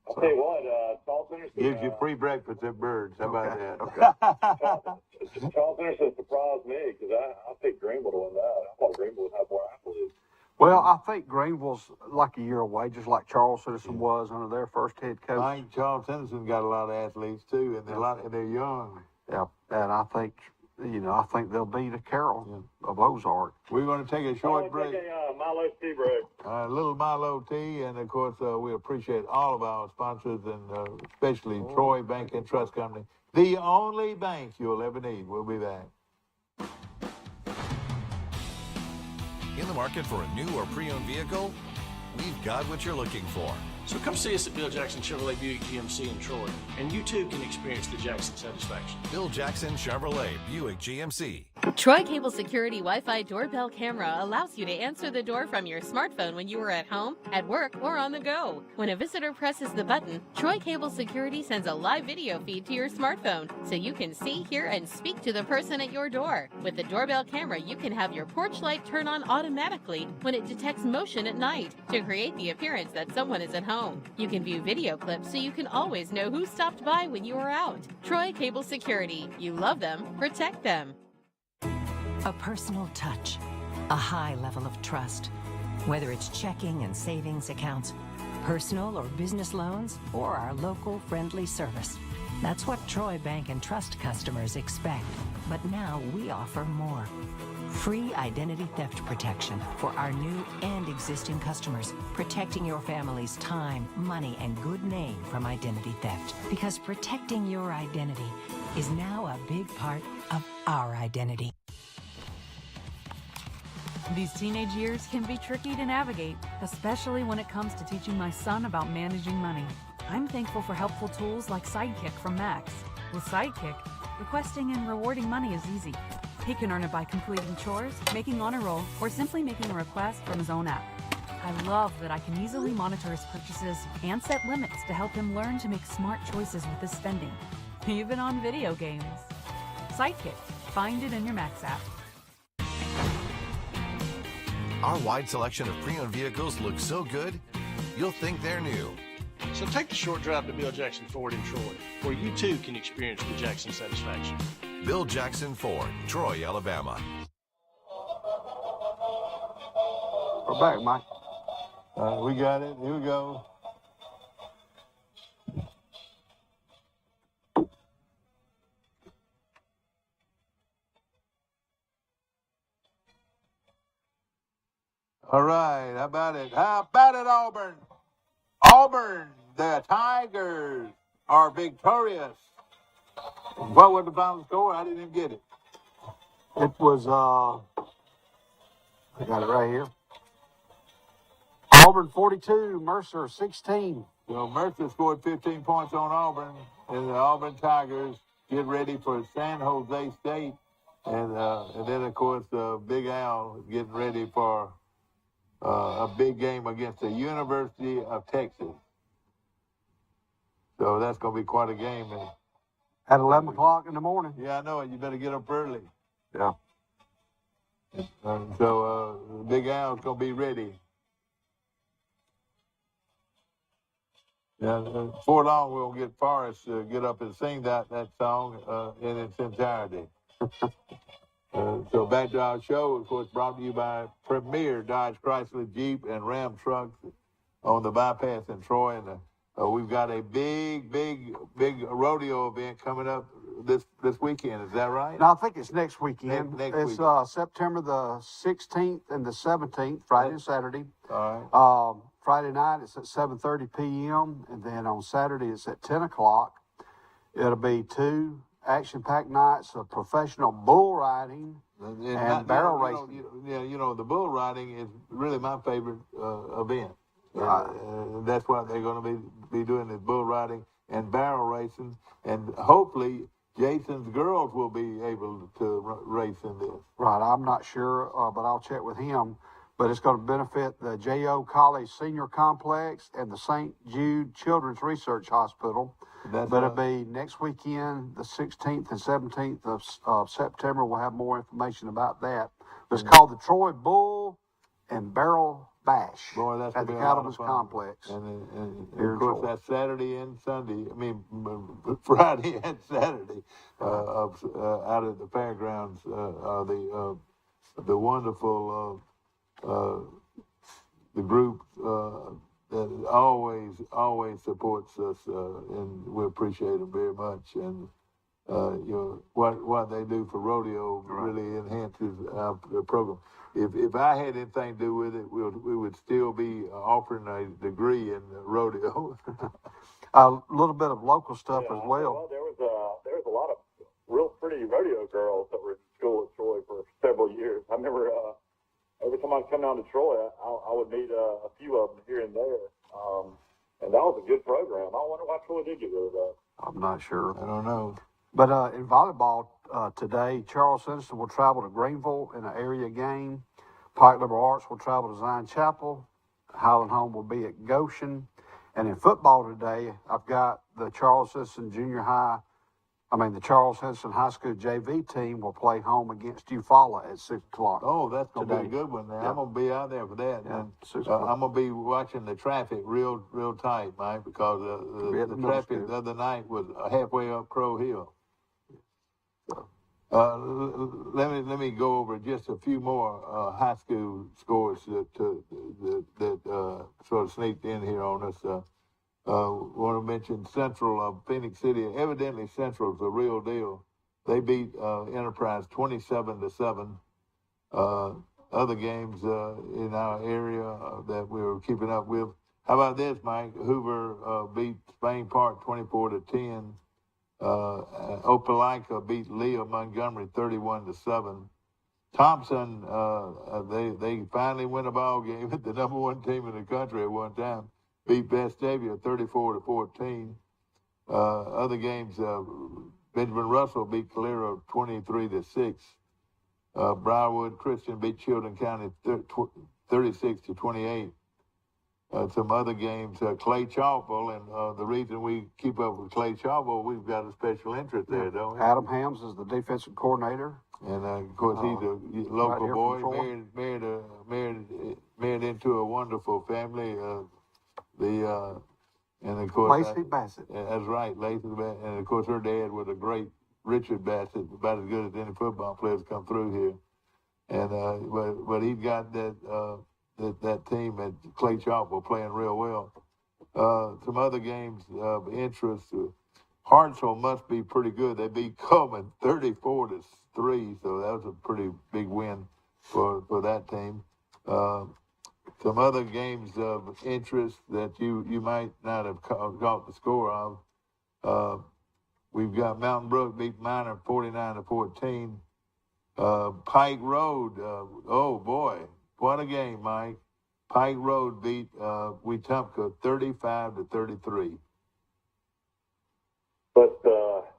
I'll tell you what, Charles Henderson Gives you free breakfast at Birds. How about that? Okay. Charles Henderson surprised me because I picked Greenville to win that. I thought Greenville would have more athletes. Well, I think Greenville's like a year away, just like Charles Henderson was under their first head coach. I think Charles Henderson got a lot of athletes too, and they're young. Yeah, and I think they'll beat a Carroll of Ozark. We're going to take a short break. Take a Milo tea break. A little Milo tea, and of course, we appreciate all of our sponsors, and especially Troy Bank and Trust Company, the only bank you'll ever need. We'll be back. In the market for a new or pre-owned vehicle? We've got what you're looking for. So come see us at Bill Jackson Chevrolet Buick GMC in Troy, and you too can experience the Jackson satisfaction. Bill Jackson Chevrolet Buick GMC. Troy Cable Security Wi-Fi doorbell camera allows you to answer the door from your smartphone when you are at home, at work, or on the go. When a visitor presses the button, Troy Cable Security sends a live video feed to your smartphone so you can see, hear, and speak to the person at your door. With the doorbell camera, you can have your porch light turn on automatically when it detects motion at night to create the appearance that someone is at home. You can view video clips so you can always know who stopped by when you are out. Troy Cable Security. You love them, protect them. A personal touch, a high level of trust. Whether it's checking and savings accounts, personal or business loans, or our local friendly service. That's what Troy Bank and Trust customers expect. But now we offer more. Free identity theft protection for our new and existing customers, protecting your family's time, money, and good name from identity theft. Because protecting your identity is now a big part of our identity. These teenage years can be tricky to navigate, especially when it comes to teaching my son about managing money. I'm thankful for helpful tools like Sidekick from Max. With Sidekick, requesting and rewarding money is easy. He can earn it by completing chores, making honor roll, or simply making a request from his own app. I love that I can easily monitor his purchases and set limits to help him learn to make smart choices with his spending, even on video games. Sidekick. Find it in your Max app. Our wide selection of pre-owned vehicles looks so good, you'll think they're new. So take the short drive to Bill Jackson Ford in Troy, where you too can experience the Jackson satisfaction. Bill Jackson Ford, Troy, Alabama. We're back, Mike. We got it. Here we go. All right. How about it? How about it, Auburn? Auburn, the Tigers are victorious. What was the final score? I didn't even get it. It was, I got it right here. Auburn 42, Mercer 16. Well, Mercer scored 15 points on Auburn, and the Auburn Tigers get ready for San Jose State. And then, of course, Big Al is getting ready for a big game against the University of Texas. So that's going to be quite a game. And At 11 o'clock in the morning. yeah, I know it. You better get up early. Yeah. So Big Al's going to be ready. Before long, we'll get Forrest to get up and sing that song in its entirety. So back to our show, of course, brought to you by Premier Dodge Chrysler Jeep and Ram trucks on the bypass in Troy. And we've got a big rodeo event coming up this weekend. Is that right? No, I think it's next weekend. Next it's weekend. September the 16th and the 17th, Friday and Saturday. All right. Friday night it's at 7:30 p.m. and then on Saturday it's at 10 o'clock. It'll be 2 action-packed nights of professional bull riding and barrel racing. The bull riding is really my favorite event. That's what they're going to be doing is bull riding and barrel racing, and hopefully Jason's girls will be able to race in this. Right, I'm not sure, but I'll check with him. But it's going to benefit the J.O. College Senior Complex and the St. Jude Children's Research Hospital. But it'll be next weekend, the 16th and 17th of September. We'll have more information about that. But it's called the Troy Bull and Barrel Bash. Boy, that's at the Cattleman's Complex. And of course, that's Saturday and Sunday. Friday and Saturday out at the fairgrounds. The wonderful the group that always supports us, and we appreciate them very much. And what they do for rodeo really enhances our program. If I had anything to do with it, we would still be offering a degree in rodeo. A little bit of local stuff as well. Well, there was a lot of real pretty rodeo girls that were in school at Troy for several years. I remember every time I come down to Troy, I would meet a few of them here and there, and that was a good program. I wonder why Troy did get rid of that. I'm not sure. I don't know. But in volleyball today, Charles Henderson will travel to Greenville in an area game. Pike Liberal Arts will travel to Zion Chapel. Highland Home will be at Goshen. And in football today, I've got the Charles Henderson the Charles Henderson High School JV team will play home against Eufaula at 6 o'clock. Oh, that's going to be a today. good one. Now. Yep. I'm going to be out there for that. Yeah, And 6 o'clock. I'm going to be watching the traffic real tight, Mike, because the traffic the other night was halfway up Crow Hill. Let me go over just a few more high school scores that sort of sneaked in here on us. Want to mention Central of Phoenix City. Evidently, Central's the real deal. They beat Enterprise 27-7. Other games in our area that we were keeping up with. How about this, Mike? Hoover beat Spain Park 24-10. Opelika beat Lee of Montgomery 31-7. Thompson, they finally win a ball game at the number one team in the country at one time. Beat Vestavia 34-14. Other games, Benjamin Russell beat Calera 23-6. Briarwood Christian beat Chilton County 36-28. Some other games, Clay Chalville, and the reason we keep up with Clay Chalville, we've got a special interest there, don't we? Adam Hams is the defensive coordinator. And of course, he's a local boy, married into a wonderful family. And of course, Lacey Bassett. That's right, Lacey Bassett. And of course, her dad was a great Richard Bassett, about as good as any football players come through here. And but he's got that team at Clay Chalville playing real well. Some other games of interest. Hartsville must be pretty good. They beat Coleman 34-3, so that was a pretty big win for that team. Some other games of interest that you might not have caught the score of. We've got Mountain Brook beat Minor 49-14. Pike Road, oh boy, what a game, Mike. Pike Road beat Wetumpka 35-33. But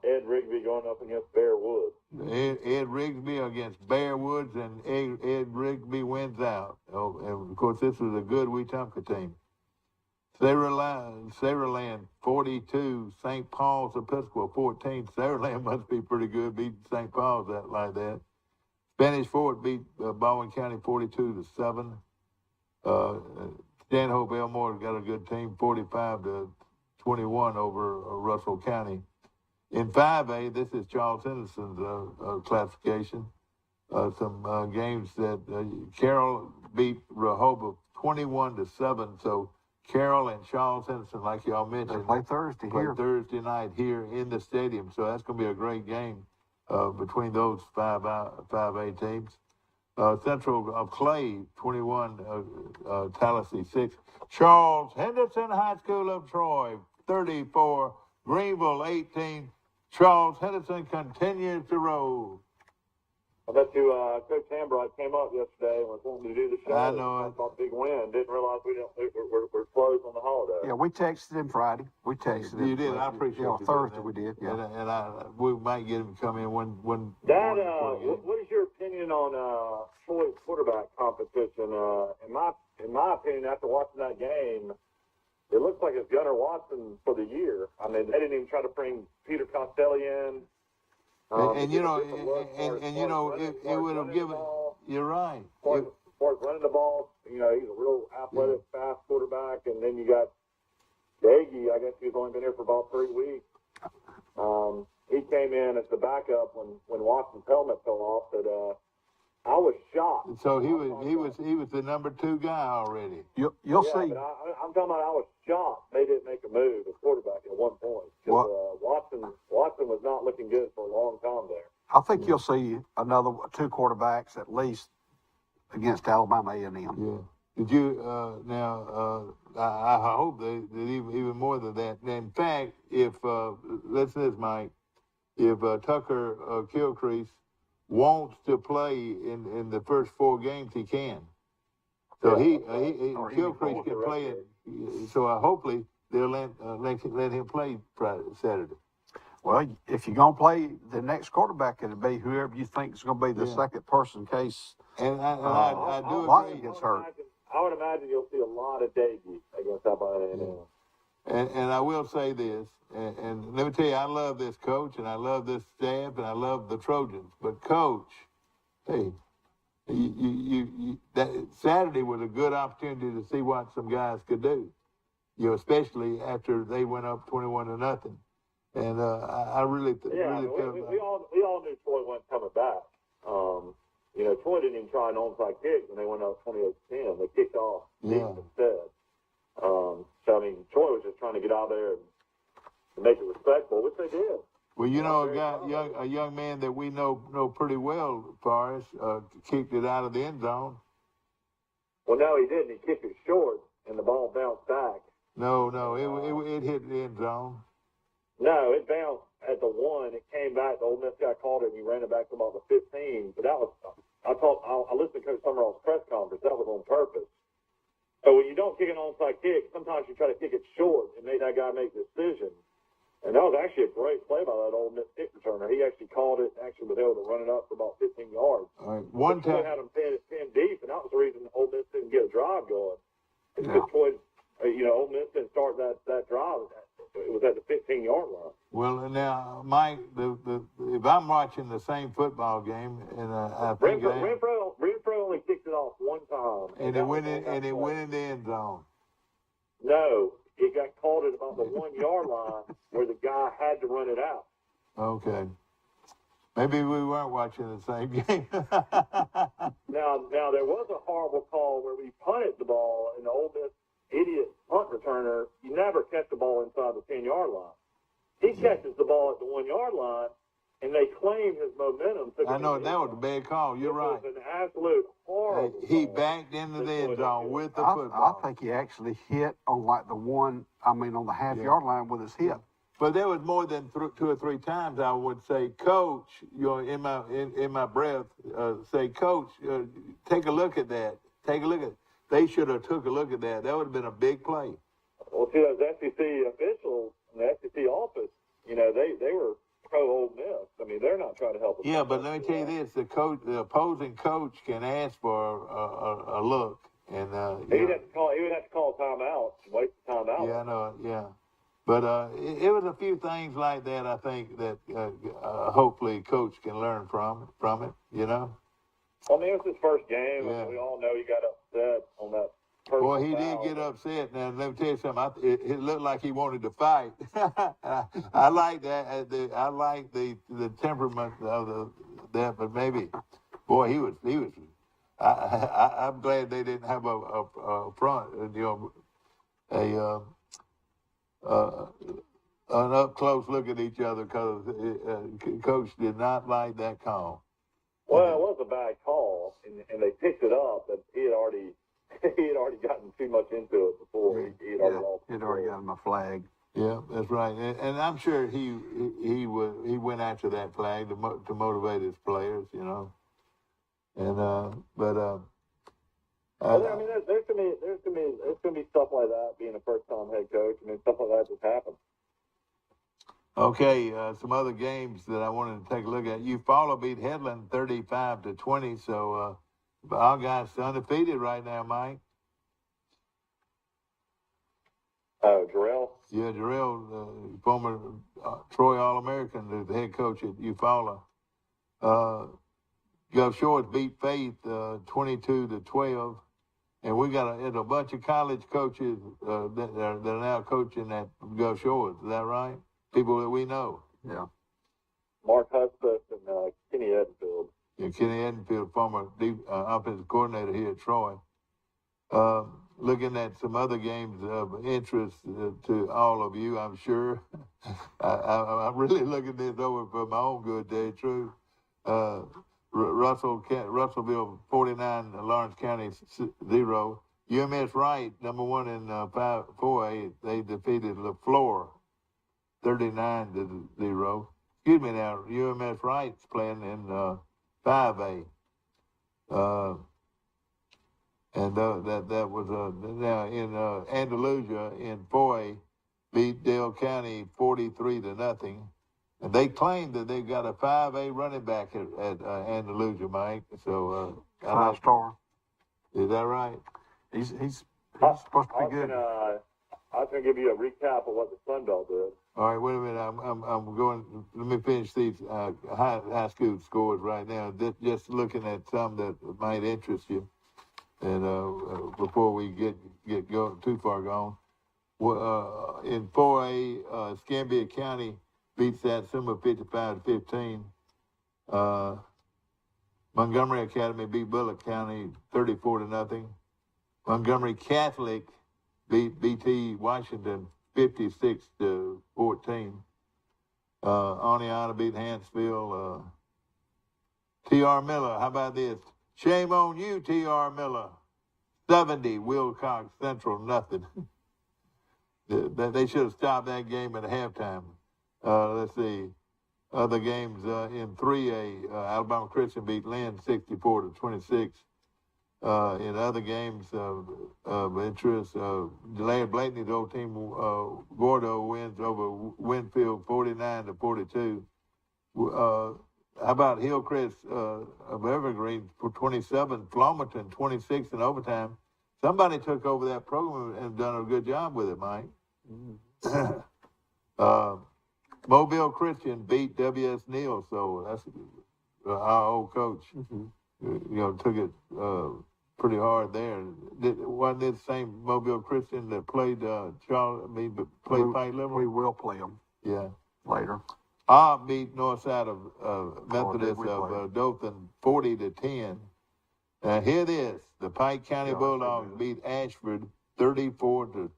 Ed Rigby going up against Bear Woods. Ed Rigsby against Bear Woods, and Ed Rigsby wins out. Oh, and of course, this is a good Wetumpka team. Saraland 42, St. Paul's Episcopal 14. Saraland must be pretty good, beating St. Paul's like that. Spanish Fort beat Baldwin County 42-7. Stanhope Elmore got a good team, 45-21 over Russell County. In 5A, this is Charles Henderson's classification. Some games that Carroll beat Rehoboth 21-7. So Carroll and Charles Henderson, like y'all mentioned, They play Thursday here. Thursday night here in the stadium. So that's going to be a great game between those 5A teams. Central of Clay 21, Tallahassee 6. Charles Henderson High School of Troy 34, Greenville 18. Charles Henderson continues to roll. I bet you Coach Hambright came up yesterday and was wanting to do the show. I know it. Thought big win. Didn't realize we're closed on the holiday. Yeah, we texted him Friday. We texted him. You did. I appreciate you. Thursday we did. Yeah. And we might get him to come in when. Dad, what is your opinion on Troy's quarterback competition? In my opinion, after watching that game, it looks like it's Gunnar Watson for the year. I mean, they didn't even try to bring Peter Costelli in. And you know, it would have given. You're right. As far as running the ball, you know, he's a real athletic, fast quarterback. And then you got Daggy. I guess he's only been here for about 3 weeks. He came in as the backup when Watson's helmet fell off. That I was shocked. So he was the number 2 guy already. You'll see. But I'm talking about I was shocked they didn't make a move at quarterback at one point. Watson was not looking good for a long time there. I think you'll see another 2 quarterbacks at least against Alabama A&M. Yeah. Did you I hope that even more than that. In fact, if listen to this, Mike, if Tucker Kilcrease wants to play in the first 4 games, he can. So Kilcrease can play it. So hopefully they'll let him play Saturday. Well, if you're going to play the next quarterback, it'll be whoever you think is going to be the second person in case I do Watson agree. gets hurt. I would imagine you'll see a lot of Daggy against Alabama A&M. And I will say this, and let me tell you, I love this coach, and I love this staff, and I love the Trojans. But Coach, hey, that Saturday was a good opportunity to see what some guys could do. You know, especially after they went up 21-0. And I really felt we all knew Troy wasn't coming back. You know, Troy didn't even try an onside kick when they went up 28-10. They kicked off instead. So I mean, Troy was just trying to get out there and make it respectful, which they did. Well, you know, a young man that we know pretty well, Forrest, kicked it out of the end zone. Well, no, he didn't. He kicked it short, and the ball bounced back. No, it hit the end zone. No, it bounced at the 1. It came back. The Ole Miss guy called it, and he ran it back to about the 15. But that was, I listened to Coach Summerall's press conference. That was on purpose. So when you don't kick an onside kick, sometimes you try to kick it short and make that guy make the decision. And that was actually a great play by that Ole Miss kick returner. He actually called it, actually was able to run it up for about 15 yards. All right. One time had him pinned deep, and that was the reason Ole Miss didn't get a drive going. It's because Troy, Ole Miss didn't start that drive. It was at the 15-yard line. Well, now, Mike, if I'm watching the same football game, and I think Renfro only kicked it off one time, and it went in the end zone. No, it got called at about the 1-yard line where the guy had to run it out. Okay, maybe we weren't watching the same game. Now there was a horrible call where we punted the ball, and the Ole Miss idiot punt returner, you never catch the ball inside the 10-yard line. He catches the ball at the 1-yard line, and they claim his momentum. I know, that was a bad call. You're right. It was an absolute horrible He call. backed into the end zone with the football. I think he actually hit on like on the half-yard line with his hip. But there was more than 2 or 3 times I would say, Coach, in my breath, say, Coach, take a look at that. Take a look at it. They should have took a look at that. That would have been a big play. Well, see, those SEC officials in the SEC office, you know, they were pro-Ole Miss. I mean, they're not trying to help us. Yeah, but let me tell you this: the opposing coach can ask for a look, and he would have to call a timeout and wait the timeout. Yeah, I know. Yeah, but it was a few things like that. I think that hopefully coach can learn from it. You know. I mean, it was his first game. Yeah. I mean, we all know he got upset on that. Personal Boy, he foul. did get upset. Now, let me tell you something. It looked like he wanted to fight. I like that. I like the temperament of that, but maybe, boy, he was. I'm glad they didn't have a front, an up close look at each other, because Coach did not like that call. Well, it was a bad call, and they picked it up, but he had already gotten too much into it before. He'd already gotten my flag. Yeah, that's right, and I'm sure he went after that flag to motivate his players, you know. And I mean, there's gonna be stuff like that being a first time head coach. I mean, stuff like that just happens. Okay, some other games that I wanted to take a look at. Eufaula beat Headland 35-20, so our guys undefeated right now, Mike. Oh, Jarrell? Yeah, Jarrell, former Troy All-American, the head coach at Eufaula. Gulf Shores beat Faith 22-12, and we got a bunch of college coaches that are now coaching at Gulf Shores. Is that right? People that we know. Yeah. Mark Hudspeth and Kenny Edenfield. Yeah, Kenny Edenfield, former offensive coordinator here at Troy. Looking at some other games of interest to all of you, I'm sure. I'm really looking this over for my own good, to tell you the truth. Russellville 49, Lawrence County 0. UMS Wright, number 1 in 4A, they defeated LaFleur 39-0. Excuse me now, UMS Wright's playing in 5A. And that was now in Andalusia in 4A, beat Dale County 43-0. And they claim that they've got a 5A running back at Andalusia, Mike. So 5-star. Is that right? He's supposed to be good. I was going to give you a recap of what the Sun Belt did. All right, wait a minute. I'm going. Let me finish these high school scores right now. Just looking at some that might interest you, and before we get too far gone. In 4A, Escambia County beats Satsuma 55-15. Montgomery Academy beat Bullock County 34-0. Montgomery Catholic beat BT Washington 56-14. Oneonta beat Hansville. T.R. Miller, how about this? Shame on you, T.R. Miller. 70, Wilcox Central, nothing. They should have stopped that game at halftime. Let's see. Other games in 3A, Alabama Christian beat Lynn 64-26. In other games of interest, Larry Blakeney's old team, Gordo, wins over Winfield 49-42. How about Hillcrest of Evergreen for 27, Flomaton 26 in overtime? Somebody took over that program and done a good job with it, Mike. Mobile Christian beat W.S. Neal, so that's our old coach. Took it pretty hard there. Wasn't it the same Mobile Christian that played Pike Liberal? We will play them. Yeah. Later. Beat Northside of Methodist of Dothan 40-10. Hear this: the Pike County Bulldogs beat Ashford 34-0,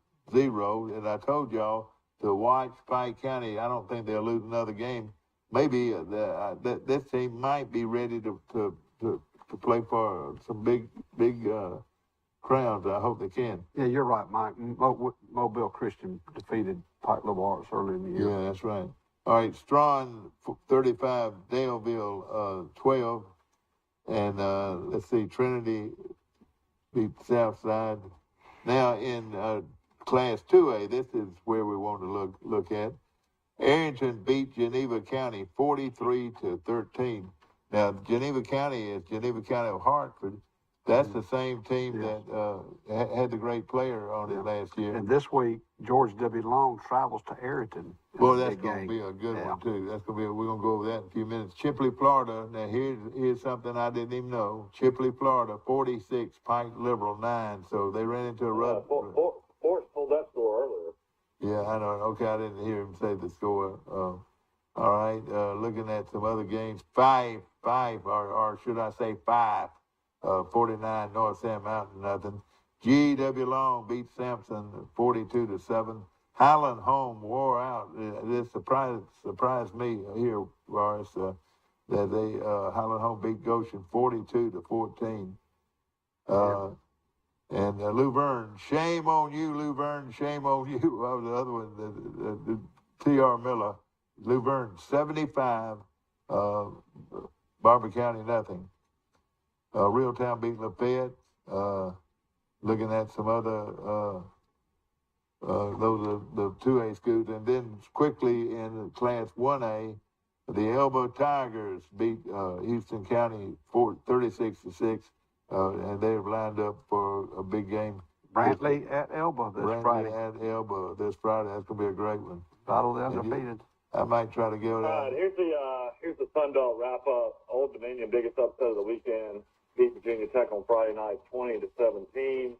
and I told y'all to watch Pike County. I don't think they'll lose another game. Maybe this team might be ready to play for some big crowns. I hope they can. Yeah, you're right, Mike. Mobile Christian defeated Pike Liberal Arts early in the year. Yeah, that's right. All right, Strawn 35, Daleville 12, and let's see, Trinity beat Southside. Now in Class 2A, this is where we want to look at. Arrington beat Geneva County 43-13. Now, Geneva County is Geneva County of Hartford. That's the same team that had the great player on it last year. And this week, George W. Long travels to Ayrton. Boy, that's going to be a good one, too. That's going to be. We're going to go over that in a few minutes. Chipley, Florida. Now, here's something I didn't even know. Chipley, Florida, 46, Pike Liberal, 9. So they ran into a rut. Forrest told that score earlier. Yeah, I know. Okay, I didn't hear him say the score. All right, looking at some other games. 5, or should I say 5. 49 North Sand Mountain, nothing. G.W. Long beat Sampson 42-7. Highland Home wore out. This surprised me here, Boris, that they Highland Home beat Goshen 42-14. And Luverne, shame on you, Luverne, shame on you. What was the other one? The T.R. Miller, Luverne 75, Barber County nothing. Reeltown beat Lafayette. Looking at some other, those are the 2A schools. And then quickly in Class 1A, the Elba Tigers beat Houston County 36-6. And they've lined up for a big game. Brantley at Elba this Friday. Brantley at Elba this Friday. That's going to be a great one. Battle the undefeated. I might try to go down. Here's the Sun Belt wrap up. Old Dominion, biggest upset of the weekend. Beat Virginia Tech on Friday night, 20-17.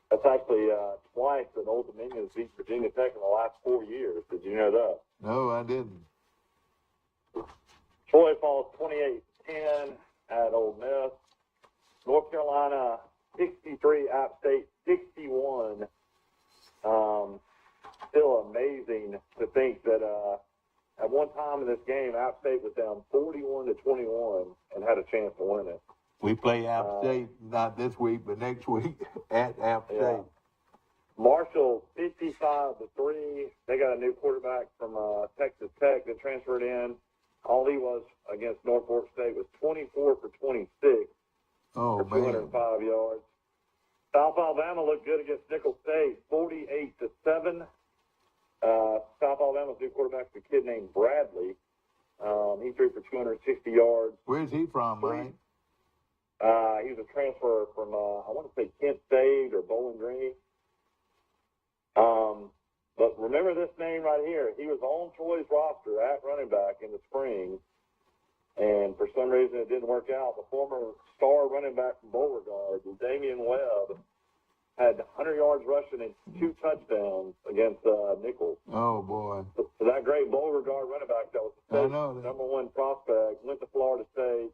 That's actually twice that Old Dominion has beat Virginia Tech in the last 4 years. Did you know that? No, I didn't. Troy falls 28-10 at Ole Miss. North Carolina 63, App State 61. Still amazing to think that at one time in this game, App State was down 41-21 and had a chance to win it. We play App State not this week, but next week at App State. Marshall 55-3. They got a new quarterback from Texas Tech that transferred in. All he was against Norfolk State was 24 for 26 for 205 yards. South Alabama looked good against Nicholls State, 48-7. South Alabama's new quarterback's a kid named Bradley. He threw for 260 yards. Where's he from, Mike? He was a transfer from, I want to say Kent State or Bowling Green. But remember this name right here. He was on Troy's roster at running back in the spring. And for some reason it didn't work out. The former star running back from Beauregard, Damian Webb, had 100 yards rushing and 2 touchdowns against Nicholls. Oh, boy. So that great Beauregard running back that was the state's number 1 prospect, went to Florida State,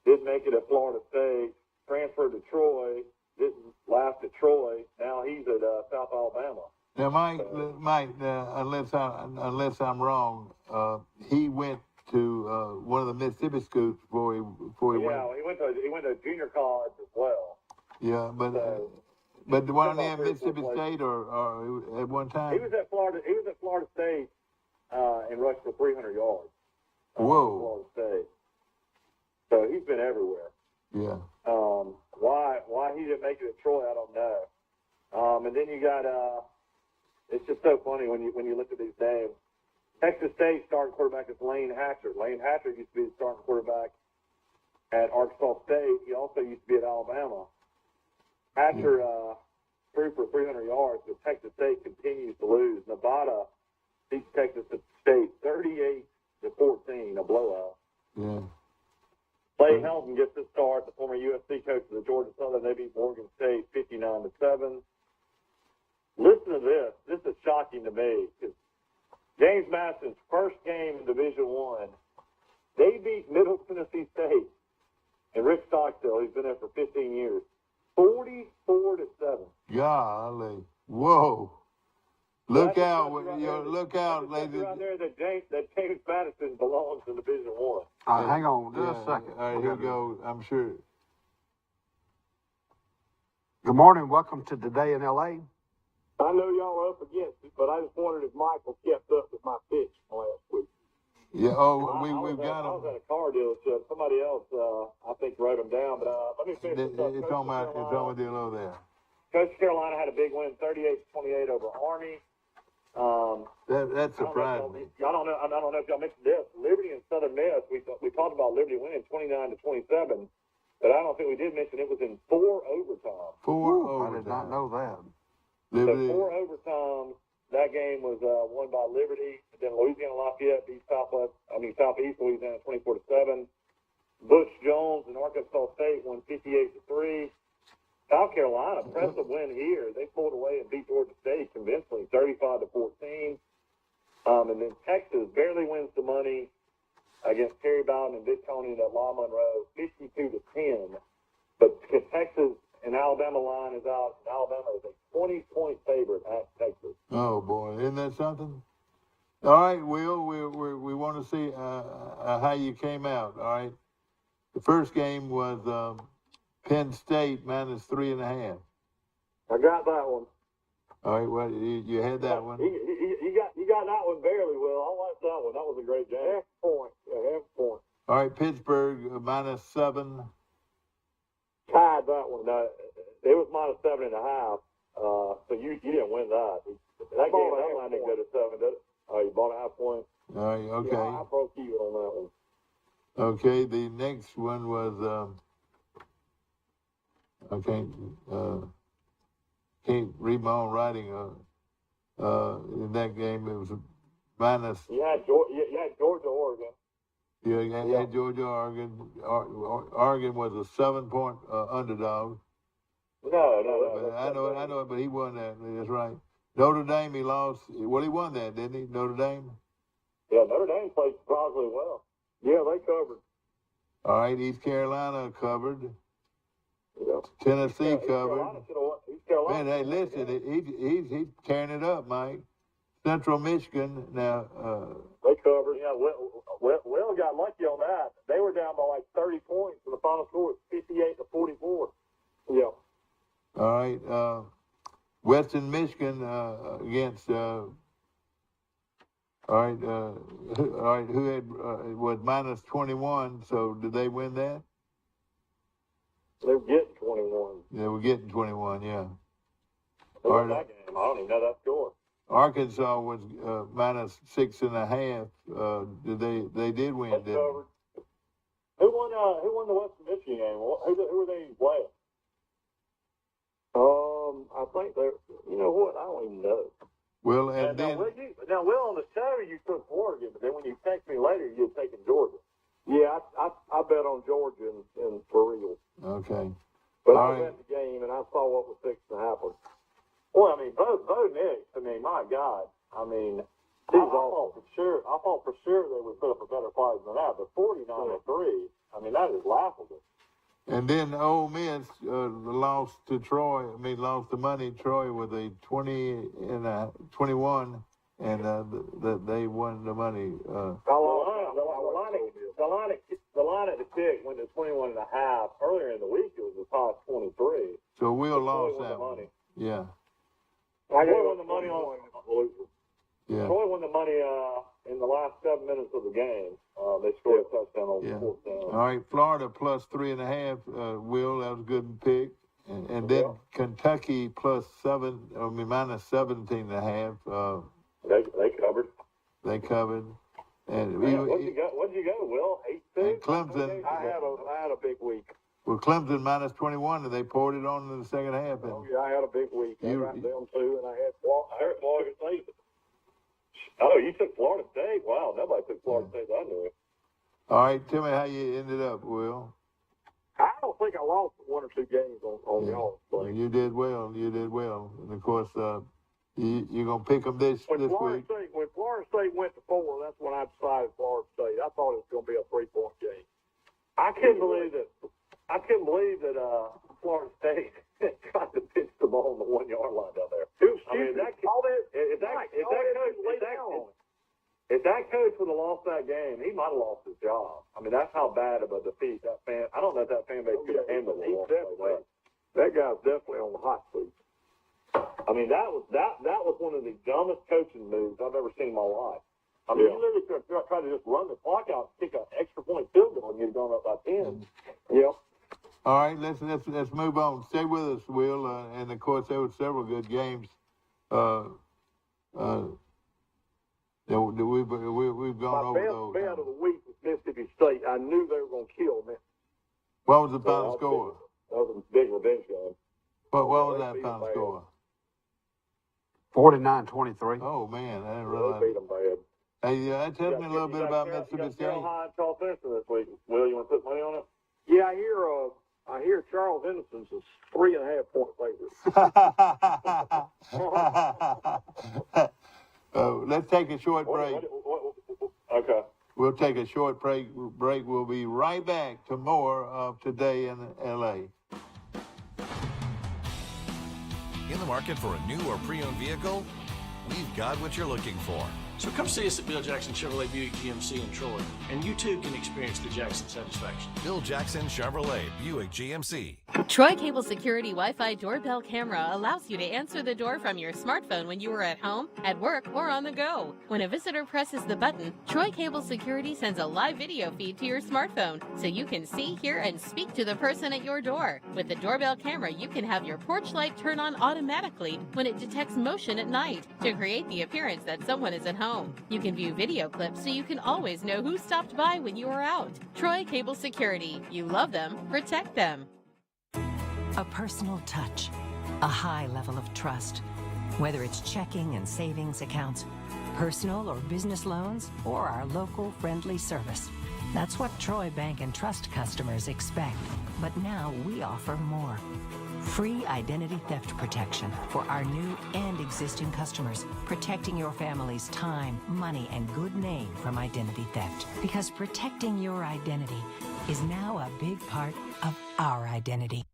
didn't make it at Florida State, transferred to Troy, didn't last at Troy. Now he's at South Alabama. Now, Mike, unless I'm wrong, he went to one of the Mississippi schools before he went. Yeah, he went to junior college as well. Yeah, but the one in Mississippi State or at one time. He was at Florida State and rushed for 300 yards. Whoa. Florida State. So he's been everywhere. Yeah. Why he didn't make it at Troy, I don't know. And then you got it's just so funny when you look at these names. Texas State starting quarterback is Lane Hatcher. Lane Hatcher used to be the starting quarterback at Arkansas State. He also used to be at Alabama. Hatcher threw for 300 yards, but Texas State continues to lose. Nevada beats Texas State 38-14, a blowout. Yeah. Clay Helton gets his start, the former USC coach of the Georgia Southern. They beat Morgan State 59-7. Listen to this. This is shocking to me because James Madison's first game in Division I, they beat Middle Tennessee State and Rick Stockstill. He's been there for 15 years. 44-7. Golly. Whoa. Look out, ladies. Right there that James Madison belongs in Division I. Hang on just a second. All right, here we go. I'm sure. Good morning. Welcome to Today in L.A. I know y'all are up against it, but I just wondered if Michael kept up with my pitch last week. Yeah, we've got him. I was at a car dealership. Somebody else, I think, wrote them down. But let me finish this up. It's on my deal over there. Coach Carolina had a big win, 38-28 over Army. That surprised me. I don't know if y'all mentioned this. Liberty and Southern Miss. We talked about Liberty winning 29-27. But I don't think we did mention it was in 4 overtimes. 4 I overtimes. did not know that. So Liberty, 4 overtimes. That game was won by Liberty. Then Louisiana Lafayette beat Southeast Louisiana 24-7. Butch Jones and Arkansas State won 58-3. South Carolina, impressive win here. They pulled away and beat Georgia State convincingly, 35-14. And then Texas barely wins the money against Terry Bowden and Vic Coney at La Monroe, 52-10. But Texas and Alabama line is out. Alabama is a 20-point favorite at Texas. oh boy, isn't that something? All right, Will, we want to see how you came out. All right, the first game was Penn State minus 3.5. I got that one. All right, well, you had that one. You got that one barely, Will. I like that one. That was a great game. Half point. Yeah, half point. All right, Pittsburgh minus 7. Tied that one. No, it was minus 7.5. So you didn't win that. That game, that line didn't go to 7, did it? Oh, you bought a half point. All right, okay. Yeah, I broke even on that one. Okay, the next one was can't read my own writing. In that game, it was minus. You had Georgia, Oregon. Yeah, you had Georgia, Oregon. Oregon was a 7-point underdog. No. I know it, but he won that. That's right. Notre Dame, he lost. Well, he won that, didn't he? Notre Dame. Yeah, Notre Dame played surprisingly well. Yeah, they covered. All right, East Carolina covered. Yeah. Tennessee covered. East Carolina. Man, hey, listen, he's carrying it up, Mike. Central Michigan now. They covered. Yeah, Will got lucky on that. They were down by like 30 points, and the final score was 58-44. Yeah. All right, Western Michigan against. All right. Who had was minus 21? So did they win that? They were getting 21. They were getting 21. Yeah. Who won that game? I don't even know that score. Arkansas was minus 6.5. They did win? Didn't they? Who won the Western Michigan game? Who were they playing? I think they're. You know what? I don't even know. Well, and now, then Will, on the show you took Oregon, but then when you text me later, you had taken Georgia. Yeah, I bet on Georgia and for real. okay. But All I right. bet the game, and I saw what was fixing to happen. Well, I mean, Bo Nix, I mean, my God. I mean, I thought for sure they would put up a better fight than that, but 49-3, I mean, that is laughable. And then Ole Miss lost to Troy. Lost the money. Troy with a 21, and they won the money. The line at the kick went to 21.5. Earlier in the week, it was as high as 23. So Will lost Troy won that the one. money. Yeah. Troy won the money on. Yeah. Troy won the money in the last 7 minutes of the game. They scored a touchdown on the fourth down. All right, Florida plus 3.5. Will, that was a good pick. And then Kentucky plus minus 17.5. They covered. They covered. And What'd you go, Will? 8-2? And Clemson. I had a big week. Well, Clemson minus 21, and they poured it on in the second half. Oh, yeah, I had a big week. I got them too, and I had Florida State. Oh, you took Florida State? Wow, nobody took Florida State. I knew it. All right, tell me how you ended up, Will. I don't think I lost 1 or 2 games on y'all. Well, you did well. And, of course, you're going to pick them this week. When Florida State went to 4, that's when I decided Florida State. I thought it was going to be a 3-point game. I couldn't believe that Florida State tried to pitch the ball on the 1-yard line down there. If that coach would have lost that game, he might have lost his job. I mean, that's how bad of a defeat that fan. I don't know if that fan base could have handled it. That guy's definitely on the hot seat. I mean, that was one of the dumbest coaching moves I've ever seen in my life. I mean, you literally could have tried to just run the clock out and kick an extra point field goal and you'd gone up by 10. Yeah. All right, let's move on. Stay with us, Will. And of course, there were several good games. We've gone over those. My best bet of the week was Mississippi State. I knew they were going to kill me. What was the So final score? That was a big revenge game. What was They that beat 'em final bad. score? 49-23. Oh, man, I didn't They realize. beat them bad. Hey, that tells me a little bit about Mississippi State. High and Charles Henderson this week. Will, you want to put money on it? Yeah, I hear Charles Henderson's a 3.5 point favorite. Let's take a short break. Okay. We'll take a short break. We'll be right back to more of Today in L.A. In the market for a new or pre-owned vehicle? We've got what you're looking for. So come see us at Bill Jackson Chevrolet Buick GMC in Troy, and you too can experience the Jackson satisfaction. Bill Jackson Chevrolet Buick GMC. Troy Cable Security Wi-Fi doorbell camera allows you to answer the door from your smartphone when you are at home, at work, or on the go. When a visitor presses the button, Troy Cable Security sends a live video feed to your smartphone so you can see, hear, and speak to the person at your door. With the doorbell camera, you can have your porch light turn on automatically when it detects motion at night to create the appearance that someone is at home. You can view video clips so you can always know who stopped by when you are out. Troy Cable Security. You love them, protect them. A personal touch, a high level of trust. Whether it's checking and savings accounts, personal or business loans, or our local friendly service. That's what Troy Bank and Trust customers expect. But now we offer more. Free identity theft protection for our new and existing customers, protecting your family's time, money, and good name from identity theft. Because protecting your identity is now a big part of our identity.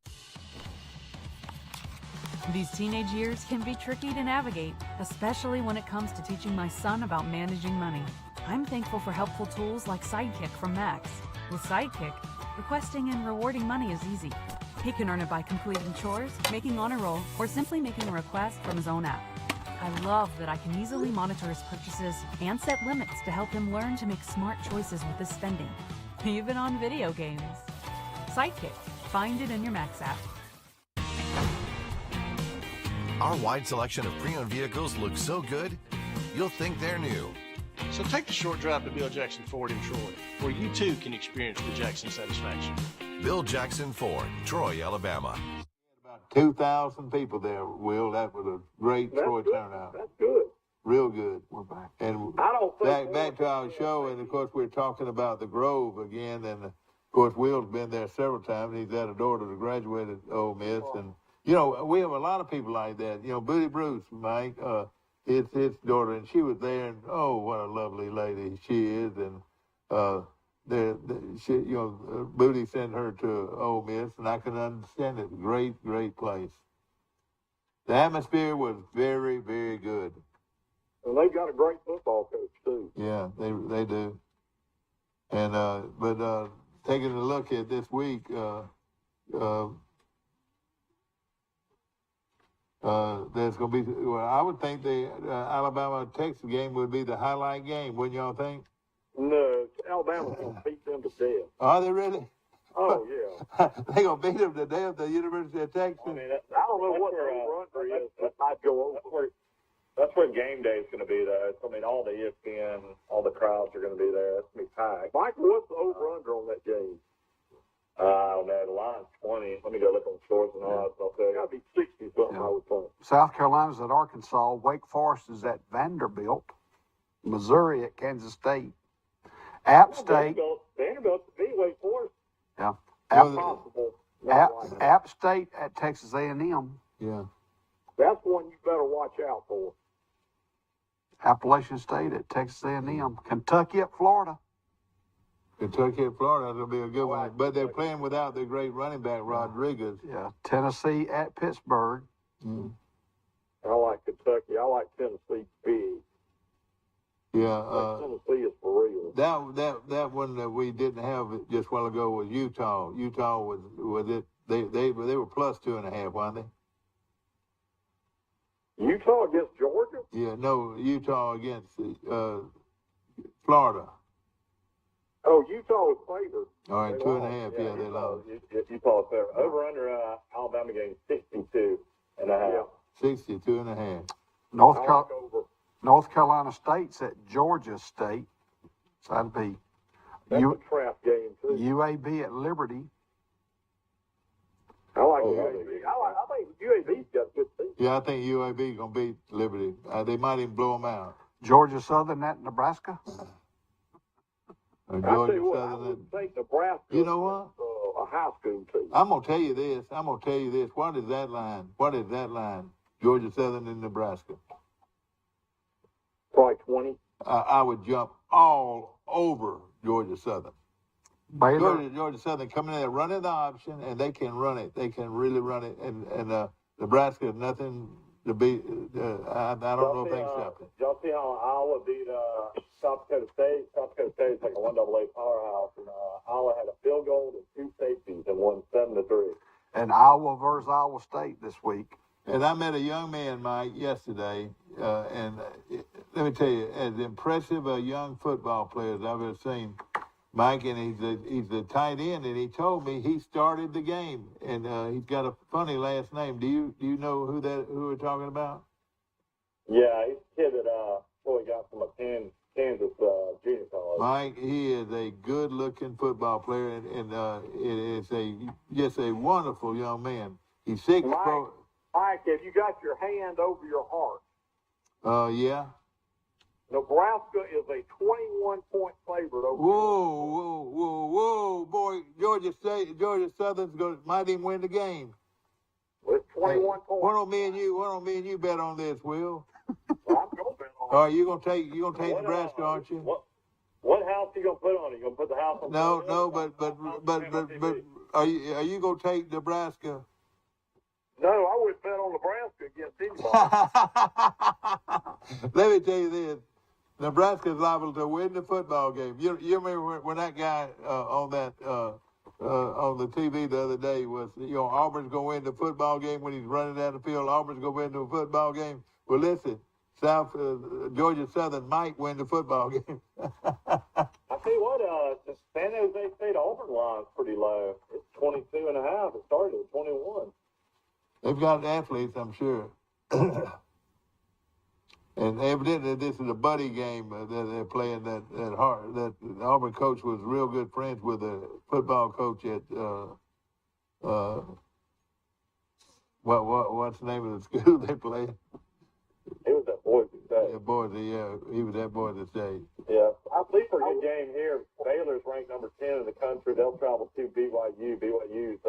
These teenage years can be tricky to navigate, especially when it comes to teaching my son about managing money. I'm thankful for helpful tools like Sidekick from Max. With Sidekick, requesting and rewarding money is easy. He can earn it by completing chores, making honor roll, or simply making a request from his own app. I love that I can easily monitor his purchases and set limits to help him learn to make smart choices with his spending, even on video games. Sidekick. Find it in your Max app. Our wide selection of pre-owned vehicles looks so good, you'll think they're new. So take the short drive to Bill Jackson Ford in Troy, where you too can experience the Jackson satisfaction. Bill Jackson Ford, Troy, Alabama. About 2,000 people there, Will. That was a great Troy turnout. That's good. Real good. We're back. And I don't think back to our show, and of course we're talking about the Grove again, and of course Will's been there several times. He's had a daughter that graduated Ole Miss, and you know we have a lot of people like that. You know, Booty Bruce, Mike, his daughter, and she was there, and oh, what a lovely lady she is, and she, you know, Booty sent her to Ole Miss, and I can understand it. Great place. The atmosphere was very, very good. And they've got a great football coach, too. Yeah, they do. And but taking a look at this week, there's going to be. Well, I would think the Alabama-Texas game would be the highlight game, wouldn't y'all think? No, Alabama's going to beat them to death. Are they really? Oh, yeah. They going to beat them to death, the University of Texas? I mean, I don't know what the over-under is, but I'd go over. That's where game day is going to be, though. I mean, all the ESPN, all the crowds are going to be there. It's going to be packed. Michael, what's the over-under on that game? I don't know. The line's 20. Let me go look on the scores and all that stuff. It's got to be 60 something, I would think. South Carolina's at Arkansas. Wake Forest is at Vanderbilt. Missouri at Kansas State. App State. Vanderbilt's beat Wake Forest. Yeah. Possible. App State at Texas A&M. Yeah. That's one you better watch out for. Appalachian State at Texas A&M. Kentucky at Florida. Kentucky at Florida, that'll be a good one. But they're playing without their great running back, Rodriguez. Yeah. Tennessee at Pittsburgh. Mm. I like Kentucky. I like Tennessee big. Yeah. Tennessee is for real. That one that we didn't have just a while ago was Utah. Utah was it? They were plus 2.5, weren't they? Utah against Georgia? Yeah, no, Utah against Florida. Oh, Utah was favored. All right, They 2.5. lost. Yeah, they lost. Utah is there. Over under Alabama game 62.5. 62.5. North Carolina State's at Georgia State. So that'd be That's a trap game, too. UAB at Liberty. Oh, Yeah. I think UAB's got a good team. Yeah, I think UAB gonna beat Liberty. They might even blow them out. Georgia Southern at Nebraska. I tell Georgia you what, I Southern. would think Nebraska. You know what? A high school team. I'm gonna tell you this. What is that line? Georgia Southern and Nebraska. Probably 20. I would jump all over Georgia Southern. Baylor. Georgia Southern coming in there running the option, and they can run it. They can really run it. And Nebraska is nothing to beat. I don't know if they can stop it. Y'all see how Iowa beat South Dakota State? South Dakota State is like a 1AA powerhouse, and Iowa had a field goal and 2 safeties and won 7-3. And Iowa versus Iowa State this week. And I met a young man, Mike, yesterday, and let me tell you, as impressive a young football player as I've ever seen, Mike, and he's a tight end, and he told me he started the game, and he's got a funny last name. Do you know who we're talking about? Yeah, he's a kid that Troy got from a Kansas junior college. Mike, he is a good-looking football player, and it is just a wonderful young man. He's 6'4". Mike, have you got your hand over your heart? Yeah. Nebraska is a 21-point favorite over. Whoa, boy! Georgia Southern's might even win the game. With 21 points. Why don't me and you bet on this, Will? Well, I'm gonna bet on. All right, you gonna take Nebraska, aren't you? What house you gonna put on it? You gonna put the house on? No, but are you gonna take Nebraska? No, I would bet on Nebraska against anybody. Let me tell you this. Nebraska is liable to win the football game. You remember when that guy on the TV the other day was, Auburn's going to win the football game when he's running down the field. Auburn's going to win the football game. Well, listen, Georgia Southern might win the football game. I tell you what, the San Jose State Auburn line is pretty low. It's 22.5. It started at 21. They've got athletes, I'm sure. And evidently, this is a buddy game that they're playing. That the Auburn coach was real good friends with the football coach at what's the name of the school they play? He was at Boise State. Yeah, Boise. Yeah, he was at Boise State. Yeah, I believe for a good game here. Baylor's ranked number 10 in the country. They'll travel to BYU. BYU's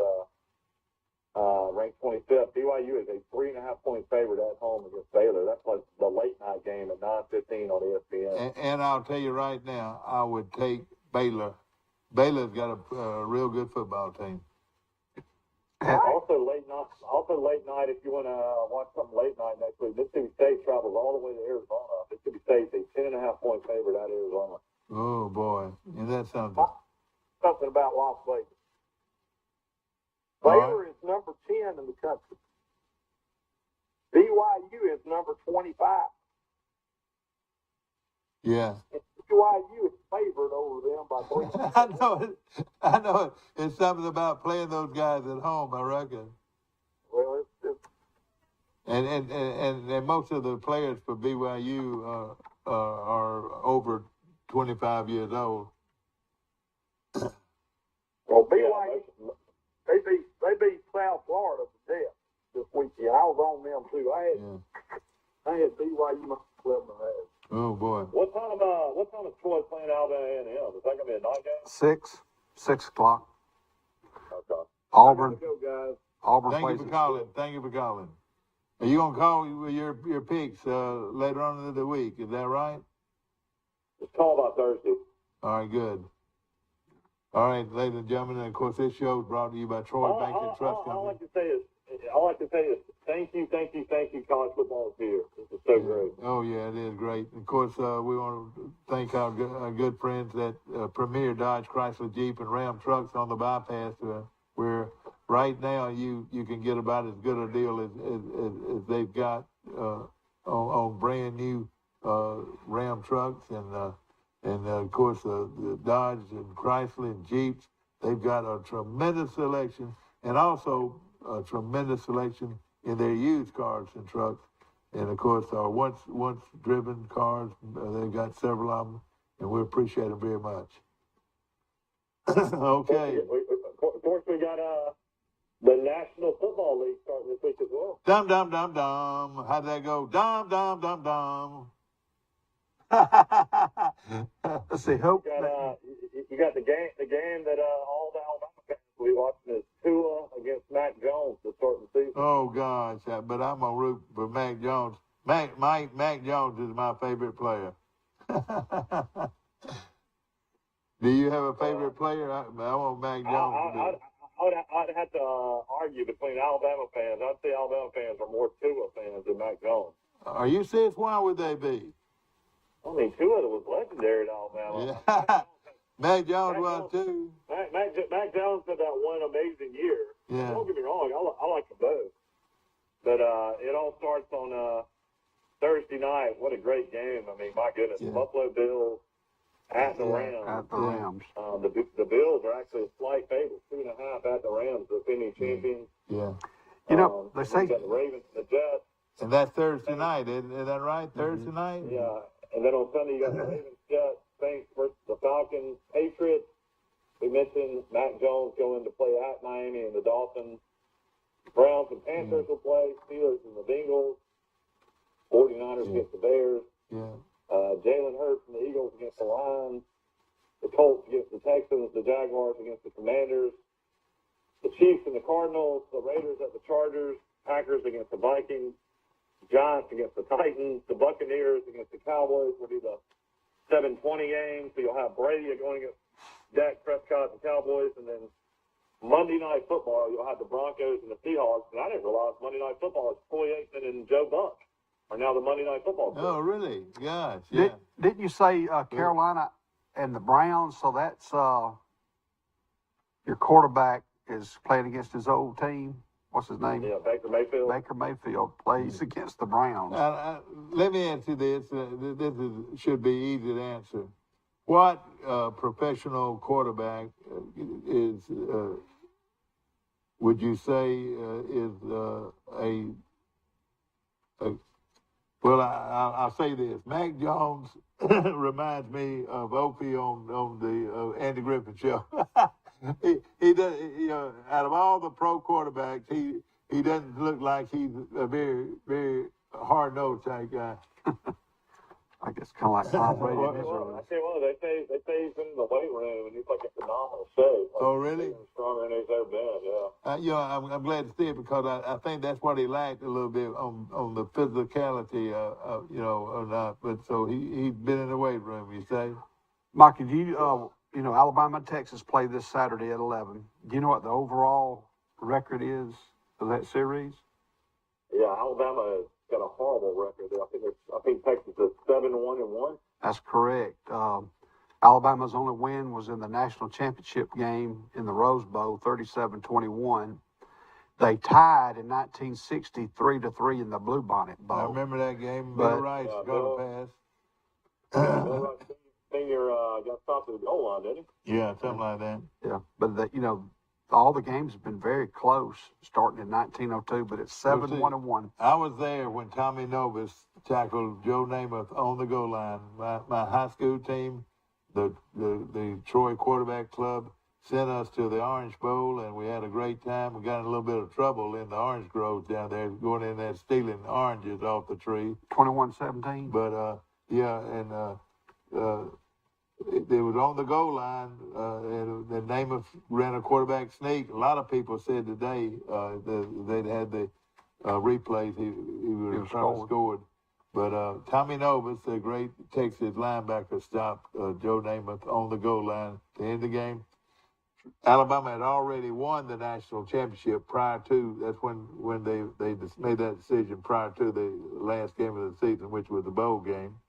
ranked 25th. BYU is a 3.5-point favorite at home against Baylor. That's like the late night game at 9:15 on ESPN. And I'll tell you right now, I would take Baylor. Baylor's got a real good football team. Also late night. If you want to watch something late night next week, Mississippi State travels all the way to Arizona. Mississippi State's a 10.5-point favorite out of Arizona. Oh boy, and that's something. Something about Las Vegas. All Baylor is number 10 in the country. BYU is number 25. Yeah. And BYU is favored over them by 3. I know it. It's something about playing those guys at home, I reckon. Well, it's And most of the players for BYU are over 25 years old. well, BYU, they beat South Florida to death this weekend. I was on them too. I had BYU minus 11.5. Oh boy. What time is Troy playing Alabama A&M? Is that gonna be a night game? 6 o'clock. Okay. Auburn. Go, guys. Auburn Thank plays. you for calling. Thank you for calling. Are you gonna call with your picks later on in the week? Is that right? Just call by Thursday. All right, good. All right, ladies and gentlemen, and of course, this show is brought to you by Troy Bank and Trust All I Company. like to say is thank you. College football is here. This is so great. Oh yeah, it is great. Of course, we want to thank our good friends at Premier Dodge, Chrysler, Jeep, and Ram trucks on the bypass, where right now you can get about as good a deal as they've got on brand new Ram trucks and of course the Dodge and Chrysler and Jeeps. They've got a tremendous selection, and also a tremendous selection in their used cars and trucks. And of course, our once driven cars, they've got several of them, and we appreciate them very much. Okay. Of course, we got The National Football League starting this week as well. Dum, dum, dum, dum. How'd that go? Dum, dum, dum, dum. Let's see. Hope. You got the game that all the Alabama fans will be watching is Tua against Mac Jones to start the season. Oh, gosh. But I'm going to root for Mac Jones. Mac Jones is my favorite player. Do you have a favorite player? I want Mac Jones. I'd have to argue between Alabama fans. I'd say Alabama fans are more Tua fans than Mac Jones. Are you serious? Why would they be? I mean, Tua was legendary at Alabama. Yeah. Mac Jones was too. Mac Jones had that one amazing year. Yeah. Don't get me wrong, I like them both. But it all starts on Thursday night. What a great game. I mean, my goodness. Yeah. The Buffalo Bills at the Rams. At the Rams. The Bills are actually a slight favorite, 2.5 at the Rams, the defending champions. Yeah. You know, they say. You got the Ravens and the Jets. And that's Thursday night, isn't that right? Thursday night? Yeah. And then on Sunday, you got the Ravens, Jets, Saints versus the Falcons, Patriots. We mentioned Mac Jones going to play at Miami and the Dolphins. Browns and Panthers will play. Steelers and the Bengals. 49ers against the Bears. Yeah. Jalen Hurts and the Eagles against the Lions. The Colts against the Texans. The Jaguars against the Commanders. The Chiefs and the Cardinals. The Raiders at the Chargers. Packers against the Vikings. Giants against the Titans. The Buccaneers against the Cowboys will be the 7:20 game. So you'll have Brady going against Dak Prescott and the Cowboys. And then Monday Night Football, you'll have the Broncos and the Seahawks. And I didn't realize Monday Night Football is Troy Aikman and Joe Buck are now the Monday Night Football team. Oh, really? Gosh, yeah. Didn't you say Carolina and the Browns? So that's your quarterback is playing against his old team. What's his name? Yeah, Baker Mayfield. Baker Mayfield plays against the Browns. Let me answer this. Should be easy to answer. What professional quarterback is? Would you say is a? Well, I'll say this. Mac Jones reminds me of Opie on the Andy Griffin show. he does, out of all the pro quarterbacks, he doesn't look like he's a very, very hard-nosed type guy. I guess kind of like Tom Brady. I tell you what, they say he's been in the weight room and he's like a phenomenal shape. Like, oh, really? He's stronger than he's ever been. Yeah. I'm glad to see it because I think that's what he lacked a little bit on the physicality, or not. But so he's been in the weight room. You say, Mike, do you Alabama and Texas play this Saturday at 11. Do you know what the overall record is of that series? Yeah, Alabama has got a horrible record. I think Texas is 7-1-1. That's correct. Alabama's only win was in the national championship game in the Rose Bowl, 37-21. They tied in 1960 3-3 in the Bluebonnet Bowl. I remember that game. Bill Rice got a pass. Bill Rice Senior got stopped at the goal line, didn't he? Yeah, something like that. Yeah, but all the games have been very close, starting in 1902, but it's 7-1-1. I was there when Tommy Novus tackled Joe Namath on the goal line. My high school team, the Troy Quarterback Club, sent us to the Orange Bowl, and we had a great time. We got in a little bit of trouble in the orange groves down there, going in there stealing oranges off the tree. 21-17. But, it was on the goal line, and the Namath ran a quarterback sneak. A lot of people said today they'd had the replays. He would have scored. But Tommy Novus, the great Texas linebacker, stopped Joe Namath on the goal line to end the game. Alabama had already won the national championship prior to. That's when they just made that decision prior to the last game of the season, which was the bowl game.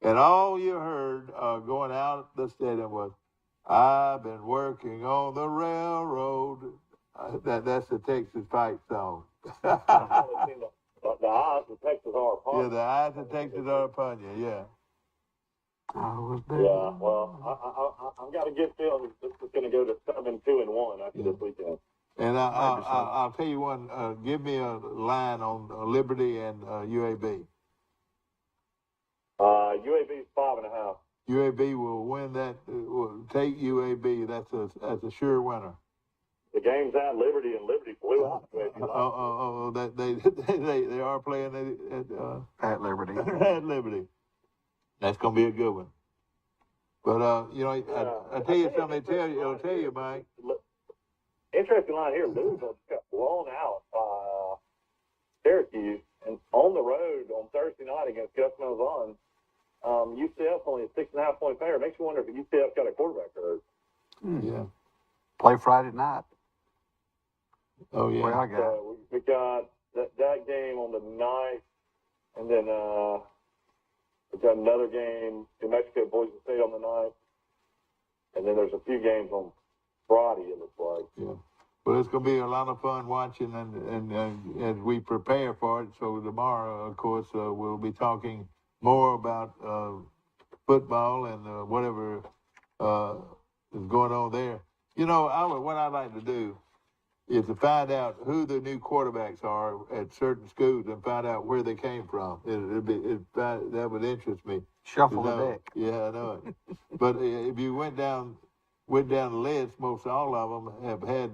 And all you heard going out the stadium was, "I've been working on the railroad." That's the Texas fight song. The eyes of Texas are upon you. Yeah, the eyes of Texas are upon you, yeah. Yeah, well, I've got a good feeling this is going to go to 7-2-1 after this weekend. And I'll tell you one, give me a line on Liberty and UAB. UAB is 5.5. UAB will win that. Will take UAB. That's a sure winner. The game's at Liberty, and Liberty blew out. They are playing At Liberty. at Liberty. That's gonna be a good one. But I tell you something. I'll tell you, Mike. Interesting line here. Louisville just got blown out by Syracuse, and on the road on Thursday night against Gus Malzahn. UCF's only a 6.5 point favorite. Makes you wonder if UCF got a quarterback hurt. Yeah. Play Friday night. Oh yeah. Well, I got. So we got that game on the 9th, and then we got another game, New Mexico, Boise State on the 9th, and then there's a few games on Friday. It looks like. Yeah. Well, it's going to be a lot of fun watching, and as we prepare for it. So tomorrow, of course, we'll be talking more about football and whatever is going on there. You know, what I'd like to do is to find out who the new quarterbacks are at certain schools and find out where they came from. That would interest me. Shuffle the deck. Yeah, I know it. But if you went down the list, most all of them have had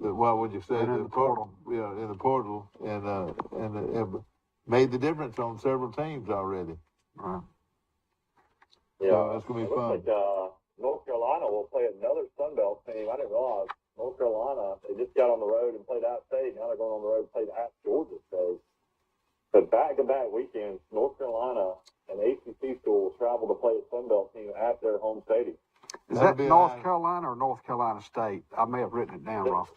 what would you say? In the portal. Yeah, in the portal, and have made the difference on several teams already. Right. Yeah, So that's gonna be it looks fun. like North Carolina will play another Sun Belt team. I didn't realize North Carolina, they just got on the road and played App State. Now they're going on the road and played at Georgia State. But back-to-back weekends, North Carolina, an ACC school, will travel to play a Sun Belt team at their home stadium. Is that North Carolina or North Carolina State? I may have written it down wrong.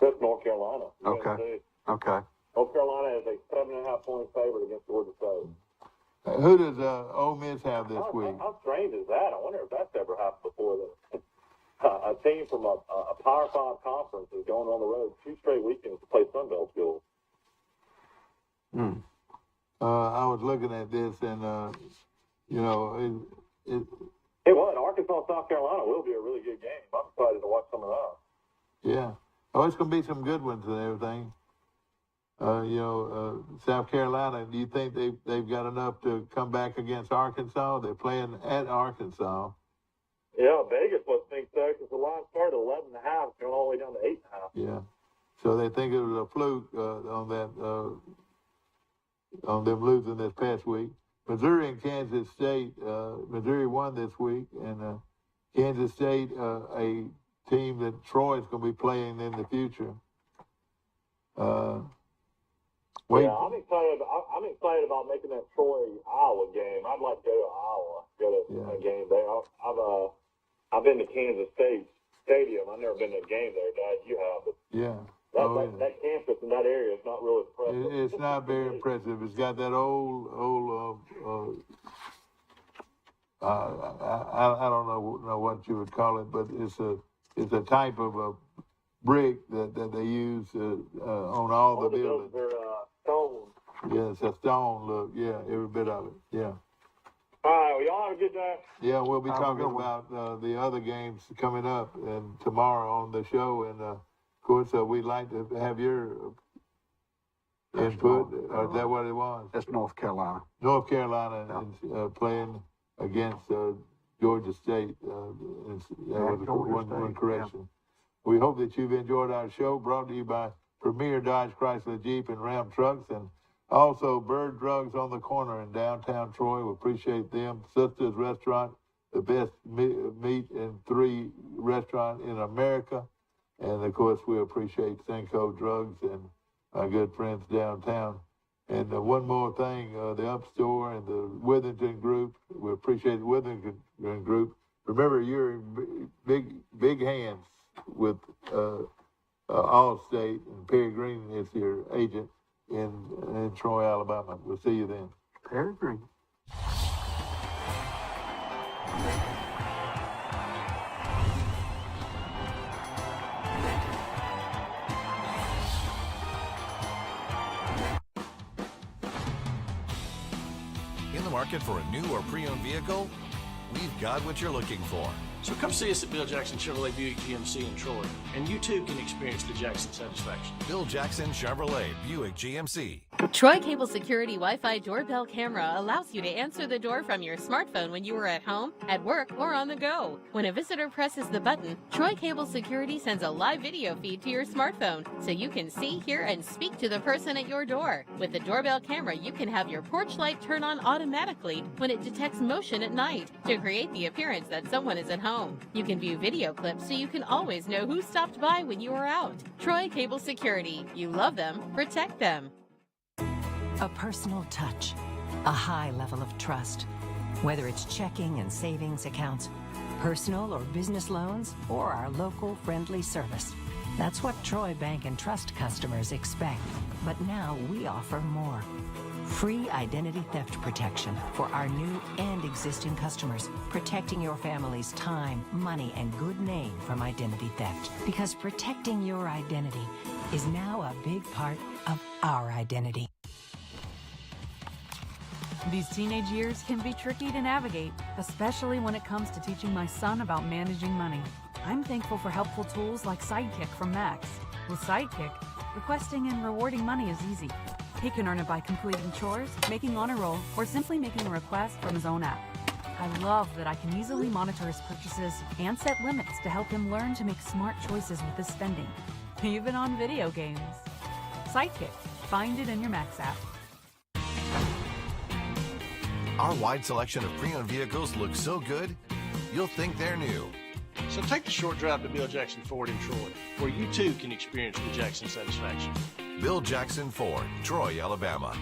It's North Carolina. Okay. Okay. North Carolina is a 7.5 point favorite against Georgia State. Who does Ole Miss have this week? How strange is that? I wonder if that's ever happened before. That a team from a Power 5 conference is going on the road 2 straight weekends to play Sun Belt schools. I was looking at this, and Hey, what? Arkansas, South Carolina will be a really good game. I'm excited to watch some of that. yeah. Oh, it's going to be some good ones and everything. South Carolina, do you think they've got enough to come back against Arkansas? They're playing at Arkansas. Yeah, Vegas must think so because the line started 11.5, going all the way down to 8.5. Yeah. So they think it was a fluke on that, on them losing this past week. Missouri and Kansas State, Missouri won this week, and Kansas State, a team that Troy is going to be playing in the future. Yeah, I'm excited about making that Troy Iowa game. I'd like to go to Iowa, a game there. I've been to Kansas State Stadium. I've never been to a game there, Dad. You have, but yeah. That campus in that area is not really impressive. It's not very impressive. It's got that old. I don't know what you would call it, but it's a type of a brick that they use on all the buildings. They're stone. Yeah, it's a stone look. Yeah, every bit of it. Yeah. All right, well, y'all have a good day. Yeah, we'll be talking about the other games coming up and tomorrow on the show, and of course we'd like to have your input. Is that what it was? That's North Carolina. North Carolina is playing against Georgia State. That was one correction. Yeah. We hope that you've enjoyed our show, brought to you by Premier Dodge Chrysler Jeep and Ram Trucks, and also Bird Drugs on the corner in downtown Troy. We appreciate them. Sisters Restaurant, the best meat and 3 restaurant in America. And, of course, we appreciate Senko Drugs and our good friends downtown. And one more thing, the Up Store and the Withington Group. We appreciate the Withington Group. Remember, you're in big hands with Allstate, and Perry Green is your agent in Troy, Alabama. We'll see you then. Perry Green. In the market for a new or pre-owned vehicle? We've got what you're looking for. So come see us at Bill Jackson Chevrolet Buick GMC in Troy, and you too can experience the Jackson satisfaction. Bill Jackson Chevrolet Buick GMC. Troy Cable Security Wi-Fi doorbell camera allows you to answer the door from your smartphone when you are at home, at work, or on the go. When a visitor presses the button, Troy Cable Security sends a live video feed to your smartphone so you can see, hear, and speak to the person at your door. With the doorbell camera, you can have your porch light turn on automatically when it detects motion at night to create the appearance that someone is at home. You can view video clips so you can always know who stopped by when you are out. Troy Cable Security. You love them, protect them. A personal touch, a high level of trust. Whether it's checking and savings accounts, personal or business loans, or our local friendly service. That's what Troy Bank and Trust customers expect. But now we offer more. Free identity theft protection for our new and existing customers, protecting your family's time, money, and good name from identity theft. Because protecting your identity is now a big part of our identity. These teenage years can be tricky to navigate, especially when it comes to teaching my son about managing money. I'm thankful for helpful tools like Sidekick from Max. With Sidekick, requesting and rewarding money is easy. He can earn it by completing chores, making honor roll, or simply making a request from his own app. I love that I can easily monitor his purchases and set limits to help him learn to make smart choices with his spending, even on video games. Sidekick. Find it in your Max app. Our wide selection of pre-owned vehicles looks so good, you'll think they're new. So take the short drive to Bill Jackson Ford in Troy, where you too can experience the Jackson satisfaction. Bill Jackson Ford, Troy, Alabama.